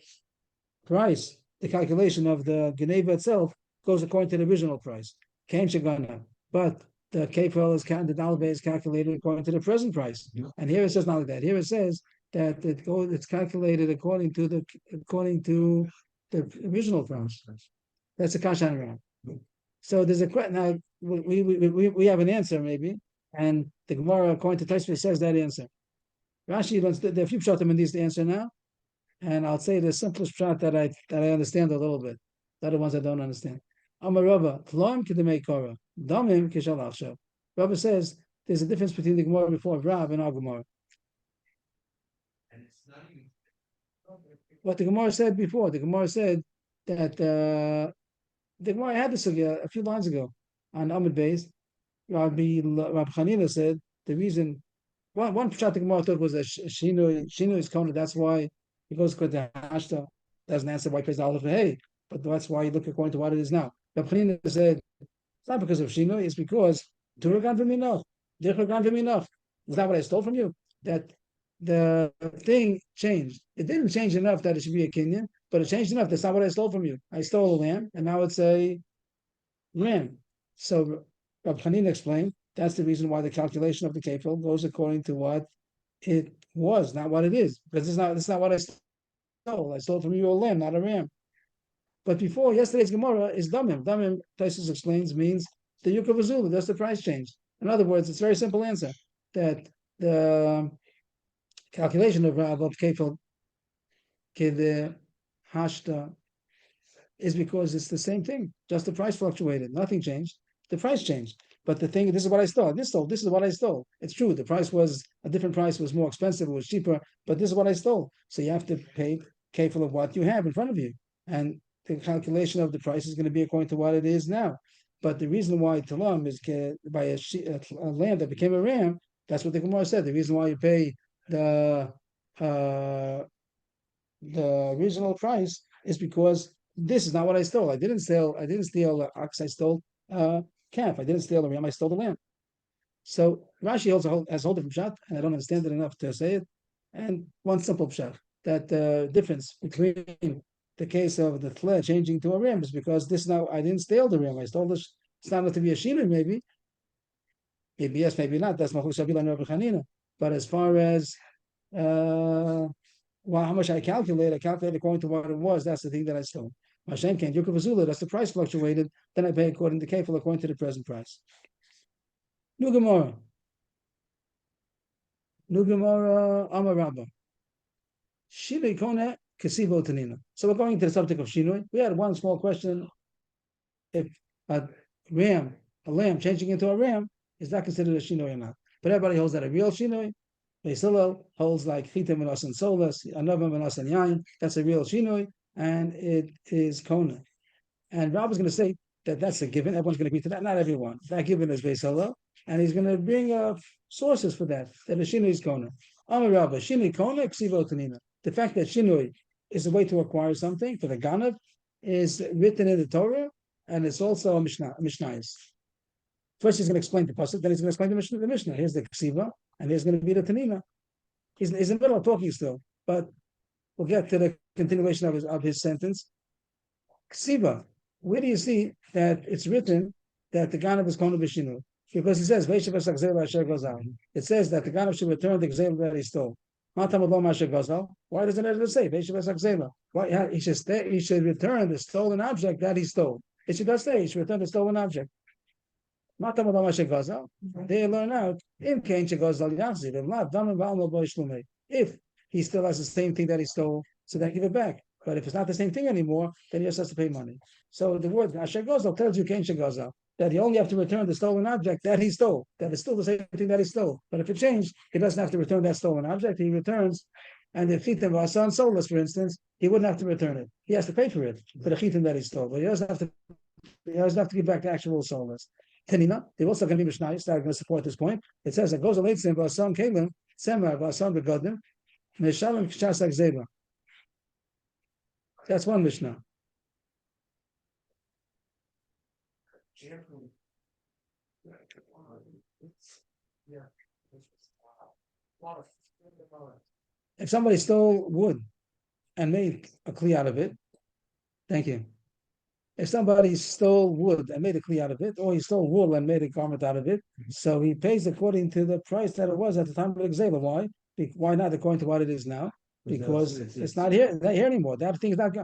price, the calculation of the Geneva itself goes according to the original price. Kain Shagana. But the kefil is the dollar is calculated according to the present price. Yeah. And here it says not like that. Here it says that it's calculated according to the original price. That's a kasha around. So there's a question now. We have an answer maybe, and the Gemara according to Tosfos says that answer. Rashi learns there are a few pshatim in these to answer now, and I'll say the simplest pshat that I understand a little bit. The other ones I don't understand. Amar Rabba, Tloim Kedemei Korah, Damim Kishal Achshav. Rabba says there's a difference between the Gemara before Rav and our Gemara. And it's not even. What the Gemara said before, the Gemara said that the Gemara had this a few lines ago on Amud Beis. Rabbi Chanina said the reason one pshat the Gemara thought was that Shino is Kona. That's why he goes to the Hashta. Doesn't answer why he pays the Aleph Hey, but that's why you look according to what it is now. Rabbi Chanina said it's not because of Shino, it's because Duragan v'minach, Dirchagan v'minach. Is that what I stole from you? That the thing changed. It didn't change enough that it should be a Kenyan, but it changed enough. That's not what I stole from you. I stole a lamb, and now it's a ram. So Rabbi Chanina explained that's the reason why the calculation of the kefil goes according to what it was, not what it is. Because it's not what I stole. I stole from you a lamb, not a ram. But before, yesterday's Gemara is damim. Damim, Tosfos explains, means the Yukov Azula. That's the price change. In other words, it's a very simple answer that the calculation of kefil the hashta is because it's the same thing. Just the price fluctuated. Nothing changed. The price changed. But the thing, this is what I stole. This is what I stole. It's true. The price was a different price, was more expensive, it was cheaper, but this is what I stole. So you have to pay kefil of what you have in front of you. And the calculation of the price is going to be according to what it is now. But the reason why talam is by a lamb that became a ram, that's what the Gemara said. The reason why you pay the original price is because this is not what I stole. I didn't steal an ox. I stole calf. I didn't steal a ram. I stole the lamb. So Rashi has a whole different pshat, and I don't understand it enough to say it. And one simple pshat, that the difference between the case of the tle changing to a ram is because this now I didn't steal the ram. I stole this. It's not enough to be a shina, maybe. Maybe yes, maybe not. That's Machlokas Rabbi and Rabbi Chanina. But as far as how much I calculate according to what it was. That's the thing that I stole. Mashem can't Yukov Azula. That's the price fluctuated. Then I pay according to kefil according to the present price. New Gemara. Amar Rabba. Shinui Kona Kesivo Tanina. So we're going to the subject of Shinui. We had one small question. If a lamb changing into a ram is not considered a Shinui or not. But everybody holds that a real Shinui Beis Hillel holds like Chita Menos and Solas, Anova Menos and Yain. That's a real Shinoi, and it is Kona. And Rob is going to say that that's a given. Everyone's going to agree to that. Not everyone. That given is Beis Hillel, and he's going to bring up sources for that. That the Shinoi is Kona. Amar Rabba, Shinoi Kona, Ksivo Tanina. The fact that Shinoi is a way to acquire something for the Ganav is written in the Torah, and it's also a Mishnayos. First, he's going to explain the pasuk, then he's going to explain the Mishnah. Here's the Ksiva, and here's going to be the Tanina. He's in the middle of talking still, but we'll get to the continuation of his sentence. Ksiva, where do you see that it's written that the Ganav is Kona B'Shinu? Because he says, it says that the Ganav should return the Gzela that he stole. Why doesn't it say Why he should return the stolen object that he stole? It should not say he should return the stolen object. They learn out if he still has the same thing that he stole, so then give it back. But if it's not the same thing anymore, then he just has to pay money. So the word Asher Gozal tells you that you only have to return the stolen object that he stole. That is still the same thing that he stole. But if it changed, he doesn't have to return that stolen object. He returns, and if Chitim Vasan soulless, for instance, he wouldn't have to return it. He has to pay for it for the Chitim that he stole, but he doesn't have to. He doesn't have to give back the actual soulless. Tanina, they're also going to be Mishnayos that are going to support this point. It says that goes a late sim Vasan Kalim, Semar Vasan Begodim, Meshalim Kshas Akzeba. That's one Mishnah. If somebody stole wood and made a kli out of it, thank you. If somebody stole wood and made a kli out of it, or he stole wool and made a garment out of it, so he pays according to the price that it was at the time of the Gzela. Why? Why not according to what it is now? Because it's not here anymore. That thing is not.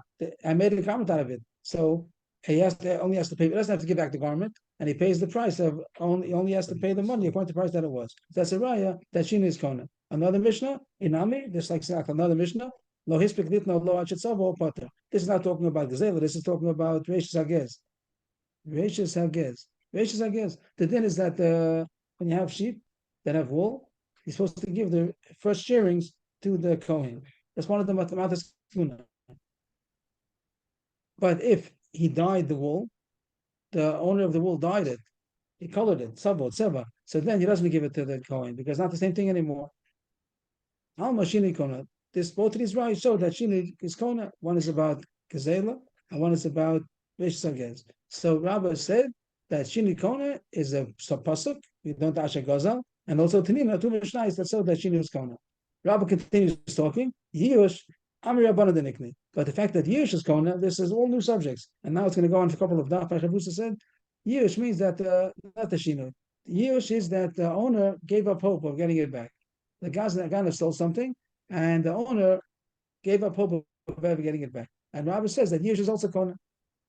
I made a garment out of it, so he only has to pay. He doesn't have to give back the garment, and he pays the price of only has to pay the money according to the price that it was. That's a raya that Shina is kona. Another Mishnah Inami, just like another Mishnah. Lo hispik litno lo achetzav potter. This is not talking about gazela. This is talking about reishis hagez. Reishis hagez. The din is that when you have sheep that have wool, you're supposed to give the first shearings to the Kohen. That's one of the mathematis kuna. But if he dyed the wool, the owner of the wool dyed it, he colored it, sabo, tseva. So then he doesn't give it to the Kohen because it's not the same thing anymore. Alma shini kona. Both of these rights show that shini is kona. One is about gazela and one is about veshsagez. So Rabbi said that shini kona is a pasuk. We don't asher gazal, and also tanina two mishnayos that show that shini is kona. Rabbi continues talking. Yush, Amir Rabbanah Denikni. But the fact that Yush is Kona, this is all new subjects. And now it's going to go on for a couple of daf. Chavusa said, Yush means that, not the Shino. Yush is that the owner gave up hope of getting it back. The Ganav stole something, and the owner gave up hope of ever getting it back. And Rabbi says that Yush is also Kona.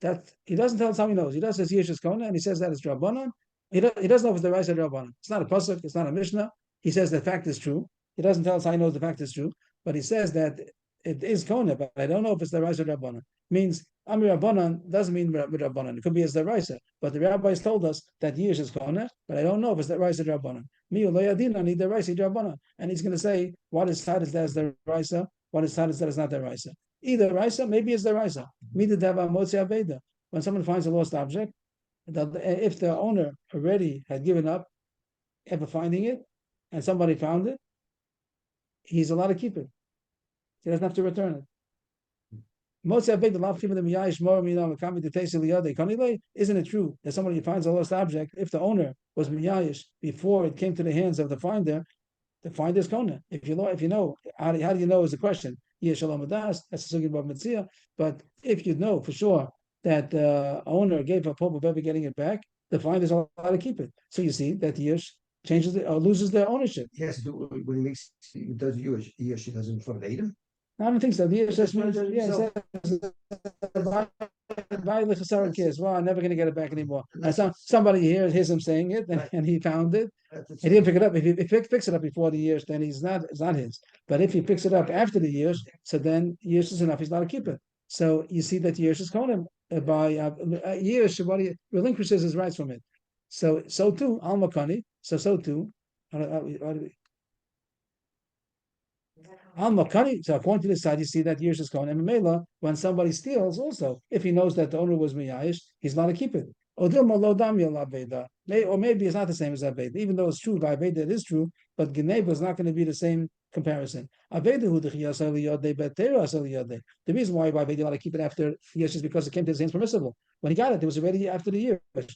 That he doesn't tell us how he knows. He does says Yush is Kona, and he says that it's Rabbanan. He doesn't know if it's the right side of Rabbanan. It's not a pasuk. It's not a Mishnah. He says the fact is true. He doesn't tell us how he knows the fact is true, but he says that it is Kona, but I don't know if it's the Raisa Rabbanan. Means Amir Rabbanan doesn't mean Rabbanan. It could be as the Raisa, but the rabbis told us that Yish is Kona, but I don't know if it's the Raisa Rabbanan. Mi Ulayadina need the Raisa Rabbanan, and he's going to say what is side is that is the Raisa, what is side is that is not the Raisa. Either Raisa, maybe it's the Raisa. Mida Dava Motzi Aveda. When someone finds a lost object, if the owner already had given up ever finding it, and somebody found it, he's allowed to keep it. He doesn't have to return it. Isn't it true that somebody finds a lost object, if the owner was miyayish before it came to the hands of the finder's kona? If you know, how do you know is the question. That's a sugya about mitzvah. But if you know for sure that the owner gave up hope of ever getting it back, the finder's allowed to keep it. So you see that the yish changes or loses their ownership. Yes, when he does Yush, he doesn't from later. I don't think so. The Yish just means, well, I'm never going to get it back anymore. And somebody hears him saying it, and he found it. He didn't pick it up. If he picks it up before the years, then it's not his. But if he picks it up after the years, so then years is enough. He's not to keep it. So you see that years is called him by years. What he relinquishes his rights from it. So too Al Makani. So too. So according to this side, you see that Yesh is Kona. And Mela, when somebody steals, also, if he knows that the owner was Miyayish, he's allowed to keep it. Or maybe it's not the same as Aveda, even though it's true, by Aveda it is true, but Geneva is not going to be the same comparison. The reason why by Aveda allowed to keep it after Yesh is because it came to his hands permissible. When he got it, it was already after the year. But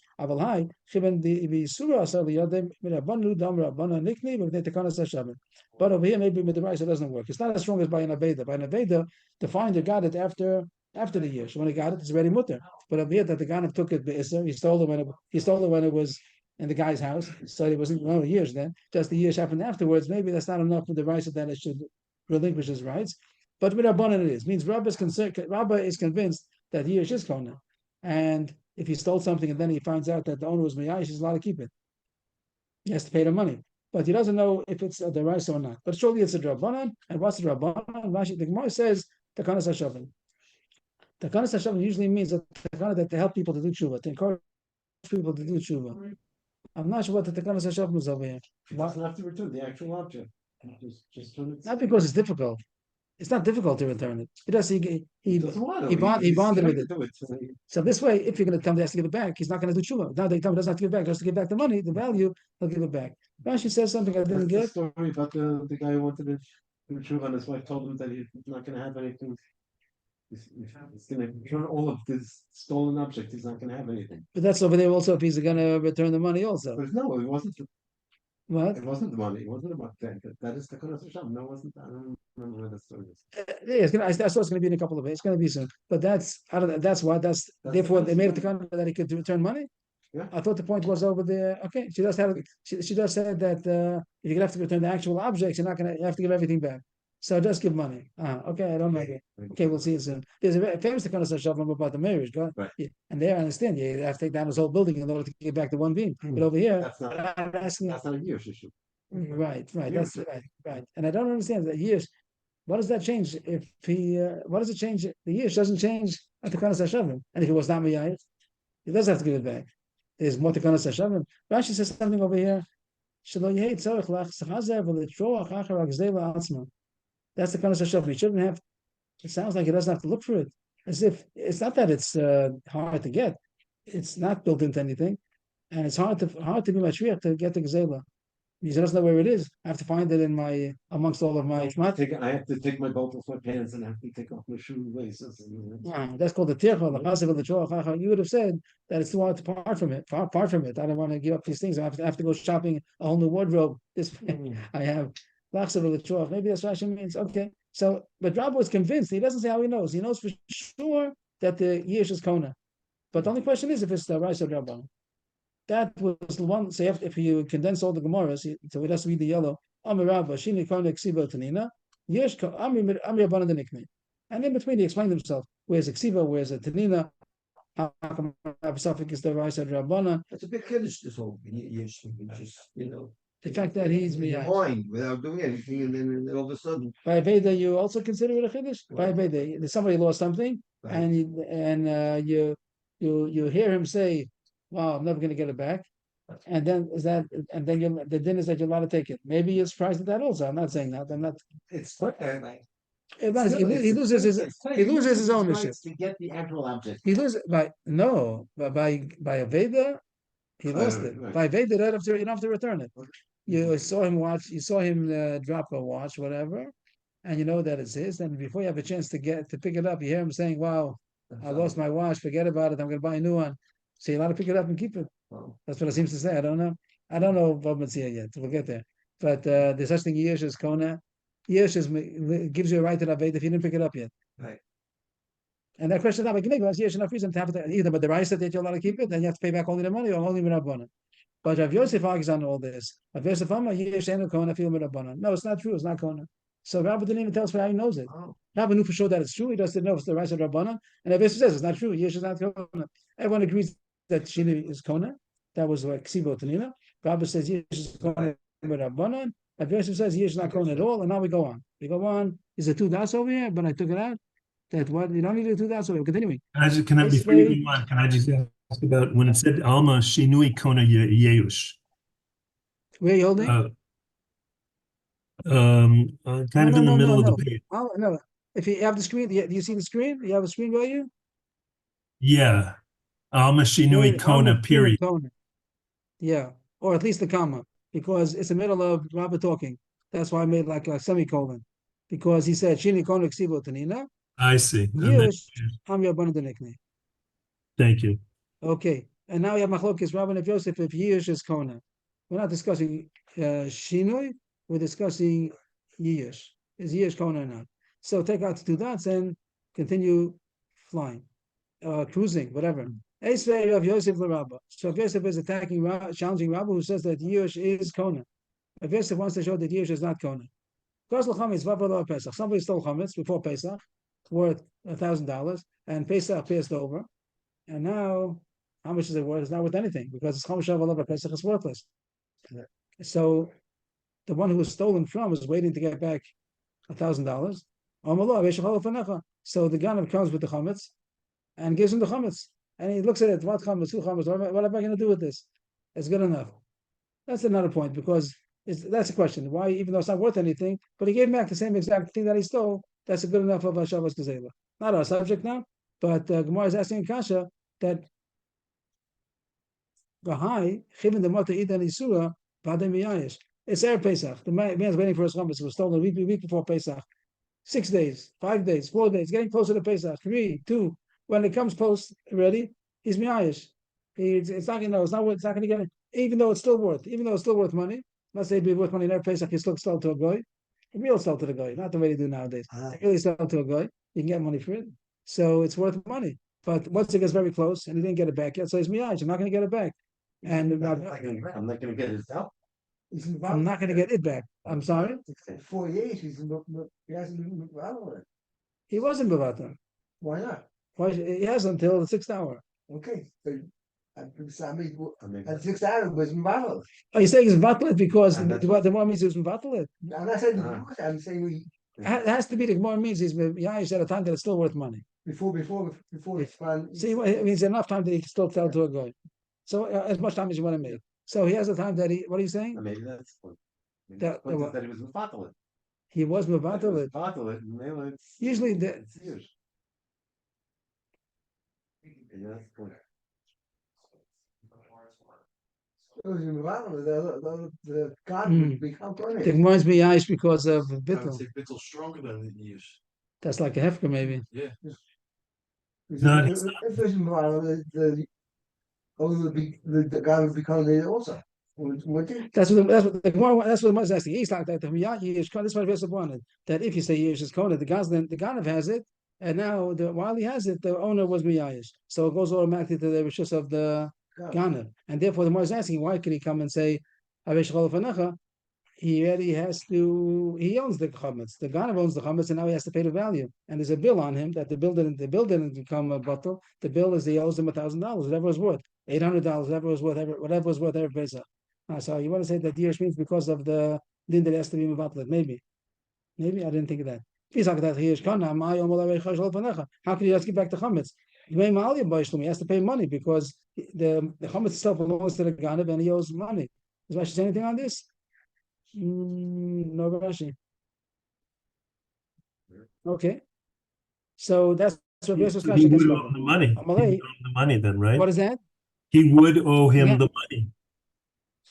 over here, maybe with the rice, it doesn't work. It's not as strong as by an Aveda. By an Aveda, the finder got it after the year. So when he got it, it's already mutter. But over here, that the Ganav took it, he stole it when it was in the guy's house. So it wasn't years then. Just the years happened afterwards. Maybe that's not enough for the rice that it should relinquish his rights. But with Rabbanan it is. Means Rabba is convinced that years is Kona. And if he stole something and then he finds out that the owner was Miyayish, he's allowed to keep it. He has to pay the money. But he doesn't know if it's the rice or not. But surely it's a Rabbanan. And what's the Rabbanan? The Gemara says Takanas HaShavim. Takanas HaShavim usually means that to help people to do tshuva, to encourage people to do tshuva. I'm not sure what the Takanas HaShavim is over here. He doesn't have to return the actual object. Just turn it. Not because it's difficult. It's not difficult to return it. He bonded with it. So this way, if you're going to tell him he has to give it back, he's not going to do tshuva. Now they tell him he doesn't have to give it back, just to give back the money, the value, he'll give it back. Rashi says something I didn't get. The story about the guy who wanted to do tshuva and his wife told him that he's not going to have anything. He's going to return all of this stolen object. He's not going to have anything. But that's over there also if he's going to return the money also. But no, it wasn't. What? It wasn't the money. It wasn't about that. That is the Takanas HaShavim. No, it wasn't. I don't remember where the story is. Yeah, I thought it's going to be in a couple of days. It's going to be soon. But that's therefore they made it to that he could return money. Yeah. I thought the point was over there. Okay, she does said that if you're gonna have to return the actual objects, you're not gonna have to give everything back. So just give money. Okay, I don't make it. Okay, we'll see it soon. There's a famous Takanas HaShavim about the marriage, right? Yeah. And there I understand you have to take down this whole building in order to get back the one beam. But over here, that's not a year's issue. Right. That's right. And I don't understand that years. What does that change? If he, what does it change? The years doesn't change at the Takanas HaShavim. And if it was not Miyayit, he does have to give it back. There's more Takanas HaShavim. Rashi says something over here. That's the Takanas HaShavim. He shouldn't have. It sounds like he doesn't have to look for it. As if it's not that it's hard to get. It's not built into anything, and it's hard to be mashriach to get the gzela. He doesn't know where it is. I have to find it amongst all of my shmat. I have to take my both of my pants and I have to take off my shoelaces. That's called the tircha, the chassid of the troach. You would have said that it's too hard to part from it. I don't want to give up these things. I have to go shopping a whole new wardrobe. I have chassid of the troach. Maybe that's what Rashi means. Okay. So, but Rabbi was convinced. He doesn't say how he knows. He knows for sure that the yesh is kona. But the only question is if it's the rice of Rabban. That was the one. So if you condense all the Gemaras, so it has to be the yellow. Amirabba Shini Kona Ksiva Tanina. Yesh Amir Rabbanan the nickname. And in between, he explained himself. Where's the Ksiva? Where's the Tanina? How come Abisafik is the rice of Rabbanan? That's a big kiddush, this whole yesh. Just, the fact that he's behind without doing anything, and then all of a sudden, by Veda, you also consider it a chiddush. By Veda, somebody lost something, right. and you hear him say, "Wow, I'm never going to get it back," and then the din is that you're allowed to take it. Maybe you're surprised at that also. I'm not saying that. I'm not. It's He loses his ownership to get the actual object. He loses by a Veda. He lost it. Right. By Veda, you don't have to return it. You saw him drop a watch, whatever, and you know that it's his. And before you have a chance to pick it up, you hear him saying, "Wow, I lost my watch. Forget about it. I'm going to buy a new one." So you're allowed to pick it up and keep it. That's what it seems to say. I don't know. I don't know what Matzia yet. We'll get there. But there's such thing. Yesh is Kona. Yesh gives you a right to Aved if you didn't pick it up yet. Right. And that question is not like Yesh enough reason to have it either. But the right that you're allowed to keep it, then you have to pay back only the money or only Mirabbanan. But Rav Yosef argues on all this. Rav Yosef Yesh ain't Kona feel Mirabbanan. No, it's not true. It's not Kona. So Rabbi didn't even tell us how he knows it. Rabbi knew for sure that it's true. He just didn't know if it's the right of Rabbanan. And Rav Yosef says it's not true. Yesh is not Kona. Everyone agrees that Shini is Kona. That was like Ksivo Tanina. Rabbi says Yesh is Kona with Rabbanan. Rav Yosef says Yesh is not Kona at all. And now we go on. Is there two dots over here? But I took it out. That what you don't need to do that. So we're continuing. Before you move on, can I just ask about when it said Alma Shinui Kona Yeush? Where are you holding? Kind of in the middle of the page. Oh, no. If you have the screen, do you see the screen? You have a screen by you? Yeah. Alma Shinui Kona, period. Kona. Yeah, or at least the comma, because it's the middle of Rabbi talking. That's why I made like a semicolon, because he said Shini Kona Ksibo Tanina, I see. And then, Yish Ham Yabanadanikne. thank you. Okay, and now we have Machlokes Rabbi and Yosef if Yish is Kona. We're not discussing Shinoi, we're discussing Yish. Is Yish Kona or not? So take out the two dots and continue flying, cruising, whatever. Esvei of Yosef Rabba. So if Yosef is attacking, challenging Rabba, who says that Yish is Kona. If Yosef wants to show that Yish is not Kona. Somebody stole chametz before Pesach, worth $1,000, and Pesach passed over, and now how much is it worth? It's not worth anything because it's chametz shavuot Pesach is worthless. So the one who was stolen from is waiting to get back $1,000. So the Ganav comes with the chametz and gives him the chametz, and he looks at it. What chametz? Who chametz? What am I going to do with this? It's good enough. That's another point because that's a question. Why, even though it's not worth anything, but he gave back the same exact thing that he stole. That's a good enough of a Shabbos Gezela. Not our subject now, but Gemara is asking Kasha that Bahai Chivin the Mata Idan Isura Badem Yayish. It's Erev Pesach. The man's waiting for his chametz. It was stolen a week before Pesach. 6 days, 5 days, 4 days, getting closer to Pesach. 3, 2. When it comes post ready, he's Miyayish. It's not, it's not going to get it. Even though it's still worth money. Let's say it'd be worth money in every Pesach, you still sell to a guy. A real sell to the guy, not the way they do nowadays. Really sell to a guy, you can get money for it. So it's worth money. But once it gets very close and he didn't get it back yet, so he's Miyayish. I'm not going to get it back. And I'm not going to get his help. I'm not going to get it back. I'm sorry. 4 years, he hasn't been valid. He wasn't Bavata. Why not? Why he has until the 6th hour. Okay, so at 6 hours was valid. Are you saying it's Vatlet because And the Gemara means it's Vatlet? I'm not saying Ah. I'm saying It has to be the Gemara means he's Yayish at a time that it's still worth money. before it's fun. See, it means enough time that he can still sell to a guy. So as much time as you want to make. So he has the time that he. What are you saying? Maybe that's the point. That- The point is that he was Mepatalit. He was Mavatal. Mepatalit, maybe it's Usually it's huge. Yeah, that's the point. It was valid. The God Hmm. would become the permanent. Gemara is Yayish because of I would Bittel. say Bittel's stronger than the years. That's like a hefker maybe. Yeah. No, If it's valid, the God would become it also. Would it? That's what the Gemara is asking. He's like that. The Yayish. This is what Yosef wanted. That if you say Yayish is Kona, the Ganav has it, and now while he has it, the owner was Miyayish. So it goes automatically to the rishus of the Ganav, and therefore the Gemara is asking, why could he come and say Avesh Chol Fanacha? He already has to. He owns the chametz. The Ganav owns the chametz, and now he has to pay the value. And there's a bill on him that the bill didn't become a bottle. The bill is he owes him $1,000, whatever it was worth, $800, whatever it was worth every Pesach. So you want to say that Yerush means because of the din that has to be mevatlet? Maybe I didn't think of that. How can you just give back the chametz? He has to pay money because the chametz itself belongs to the Ganav and he owes money. Does Rashi say anything on this? No, Rashi. Okay, so that's what Yosef's he Rashi gets would owe him the money. He would owe him the money then, right? What is that? He would owe him Yeah. the money.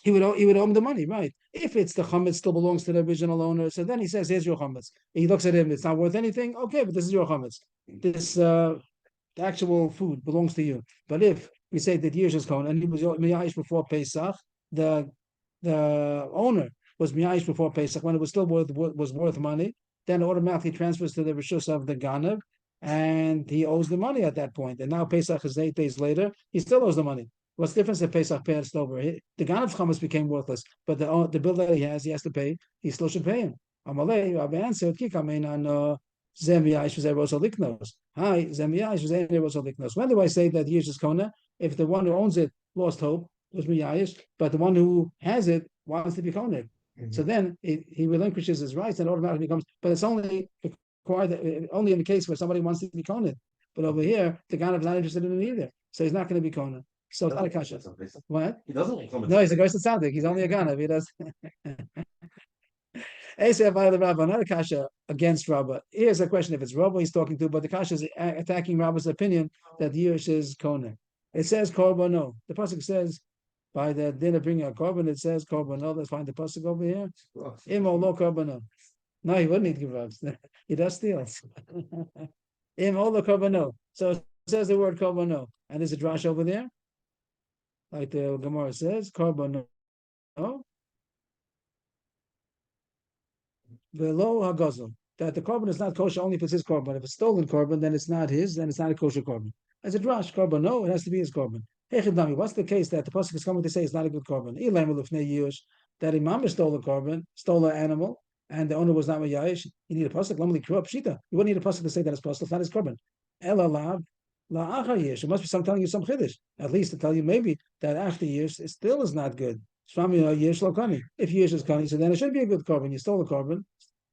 He would owe him the money, right? If it's the chametz still belongs to the original owner, so then he says, "Here's your chametz." He looks at him; it's not worth anything. Okay, but this is your chametz. This the actual food belongs to you. But if we say that Yerush is Kohen and he was miyayish before Pesach, the owner was miyayish before Pesach when it was still worth money, then it automatically transfers to the rishus of the Ganav, and he owes the money at that point. And now Pesach is 8 days later; he still owes the money. What's the difference if Pesach passed over? The Ganav chametz became worthless, but the bill that he has to pay. He still should pay him. Amalei, Rabbi answered, "Kikamein on Zem Yayish was Eros Oliknos. Hi, Zem Yayish was Eros Oliknos. When do I say that Yerush is Kona? If the one who owns it lost hope, was Miyayish, but the one who has it wants to be Kona. So then he relinquishes his rights and automatically becomes. But it's only required only in the case where somebody wants to be Kona. But over here, the Ganav is not interested in it either, so he's not going to be Kona. So it's not a kasha. What? He doesn't like chametz. No, he's a Goyis Tzaddik. He's only a Ganav. He does. Asa by the Rabba, not a kasha against Rabba. Here's a question: if it's Rabba he's talking to, but the kasha is attacking Rabba's opinion that Yush is kona. It says korbono. The pasuk says by the din of bringing a korban, it says korbono. Let's find the pasuk over here. Imo lo korbono. No, he wouldn't eat kebabs. He does steals. Imo lo korbono. So it says the word korbono, and there's a drash over there, like the Gemara says, korbono. Velo hagazel, that the korban is not kosher only if it's his korban. If it's stolen korban, then it's not his, then it's not a kosher korban. As a drash korban, no, it has to be his korban. Hechidami, what's the case that the pasuk is coming to say it's not a good korban? That imam stole a korban, stole an animal, and the owner was not mayayish. You need a pasuk. Lamali kruah pshita. You wouldn't need a pasuk to say that it's pasuk. It's not his korban. Elalav la'achar yesh. It must be some telling you some chiddush. At least to tell you maybe that after years it still is not good. Yesh lo kani. If yesh is kani, so then it should be a good korban. You stole the korban.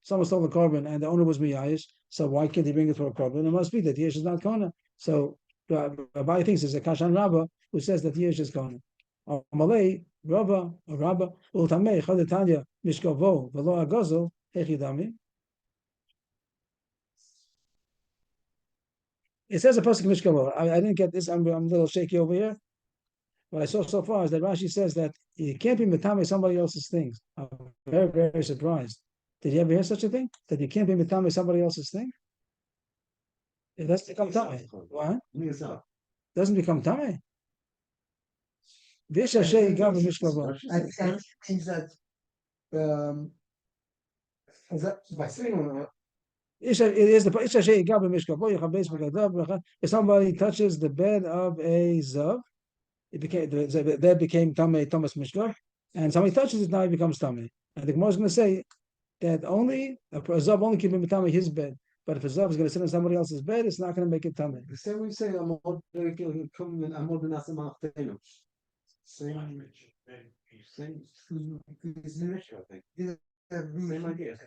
Someone stole the korban and the owner was miyayish, so why can't he bring it for a korban? It must be that yesh is not kona. So Abai thinks there's a kashan Rabba who says that yesh is kona. Malay Rabba ultamei chadetanya mishkavo velo agazel hechidami. It says a pasuk mishkavo. I didn't get this. I'm a little shaky over here. What I saw so far is that Rashi says that you can't be metame somebody else's things. I'm very, very surprised. Did you ever hear such a thing? That you can't be metame somebody else's thing? It doesn't become tame. What? Doesn't become tame. This Hashem gave mishkavo. I think it means that by saying if somebody touches the bed of a zav, the bed became tame Thomas mishkav, and somebody touches it, now it becomes tame. And the Gemara is going to say that only a zav only can be tame his bed, but if a zav is going to sit on somebody else's bed, it's not going to make it tame. The same way you say I'm more than same idea.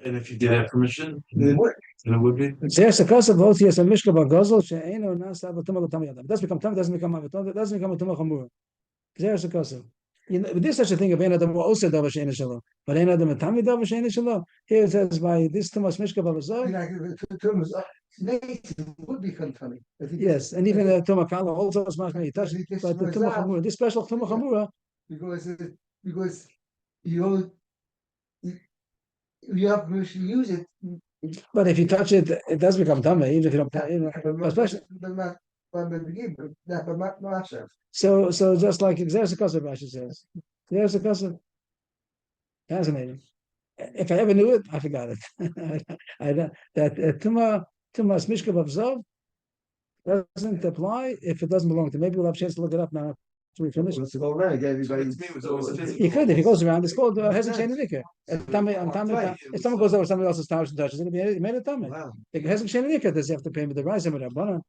And if you did have permission, It would. then it would be. There's a cause of both. Yes, a mishkav gazel she'eno nasa b'tumah l'tamei adam. It doesn't become tame, doesn't become aviton, it doesn't become a tumah chamura. There's a cause of. There's such a thing of ein adam also davar she'ena shalom, but ein adam tami davar she'ena shalom. Here it says by this tumas mishkav avazov. would become funny. Yes, and even the tumah kala also is mashma touch, but the tumah chamura, this special tumah chamura, because you have permission to use it. but if you touch it, it does become tame, even if you don't. Especially. So just like there's a custom, Rashi says. There's a custom. Fascinating. If I ever knew it, I forgot it. I that Tumas Mishkav of Zov doesn't apply if it doesn't belong to. Maybe we'll have a chance to look it up now. We finish. Let's go around. He could if he goes around. It's called Hezek Shein Nikah. If someone goes over somebody else's house and touches it, it made it tummy. Hezek Shein Nikah does you have to pay me the rise of it. Hezek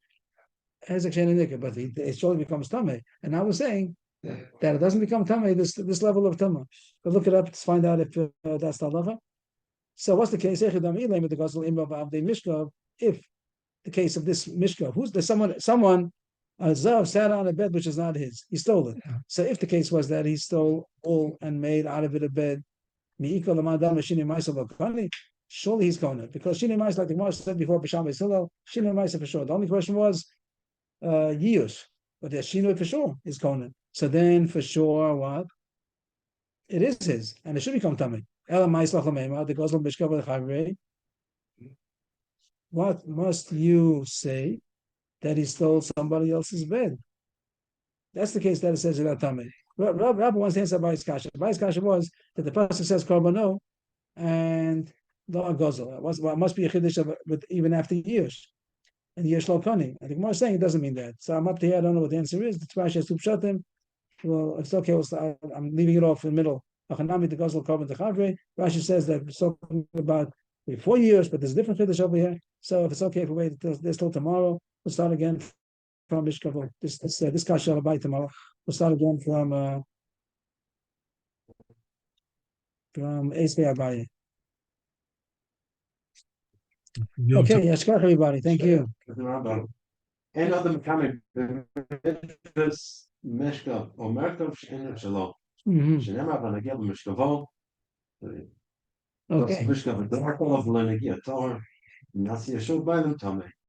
Shein Nikah, but it surely becomes tummy. And I was saying that it doesn't become tummy. This level of tummy. But look it up to find out if that's the lava. So what's the case? If the case of this mishka, there's someone. Zav sat on a bed which is not his. He stole it. So if the case was that he stole wool and made out of it a bed, surely he's going to, because Shini Mais, like the Gemara said before, Bisham Beisilo, Shini Mais for sure. The only question was Yiush, but the Shino for sure is going to. So then for sure, what? It is his, and it should become Tamid. Ela Mais Lachamema, the Goslam Bishkav Chavre. What must you say? That he stole somebody else's bed. That's the case that it says about Tamid. Rabbi wants to answer Bai's kasha. Bai's kasha was that the pasuk says Korbono and Lo Agozel. It must be a chiddush but even after years. And Yesh Lo Kani. I think more saying it doesn't mean that. So I'm up to here. I don't know what the answer is. The Rashi has to shut them. Well, it's okay. I'm leaving it off in the middle. Achanami the Gozel Korban the Chavre. Rashi says that we're talking about 4 years, but there's a different chiddush over here. So if it's okay if we wait till tomorrow. We'll start again from Mishkavot. This kasha will buy tomorrow. We'll start again from Esvei Abaye. Okay, Yashkach everybody. Thank you. And other coming this Meshka or Merkov Shalom. Shenema Vanagel Mishkavo. Das Okay. Fischkörper, da kommt auf Lene, ja, da. Nasi, ja, schon bei dem Tommy.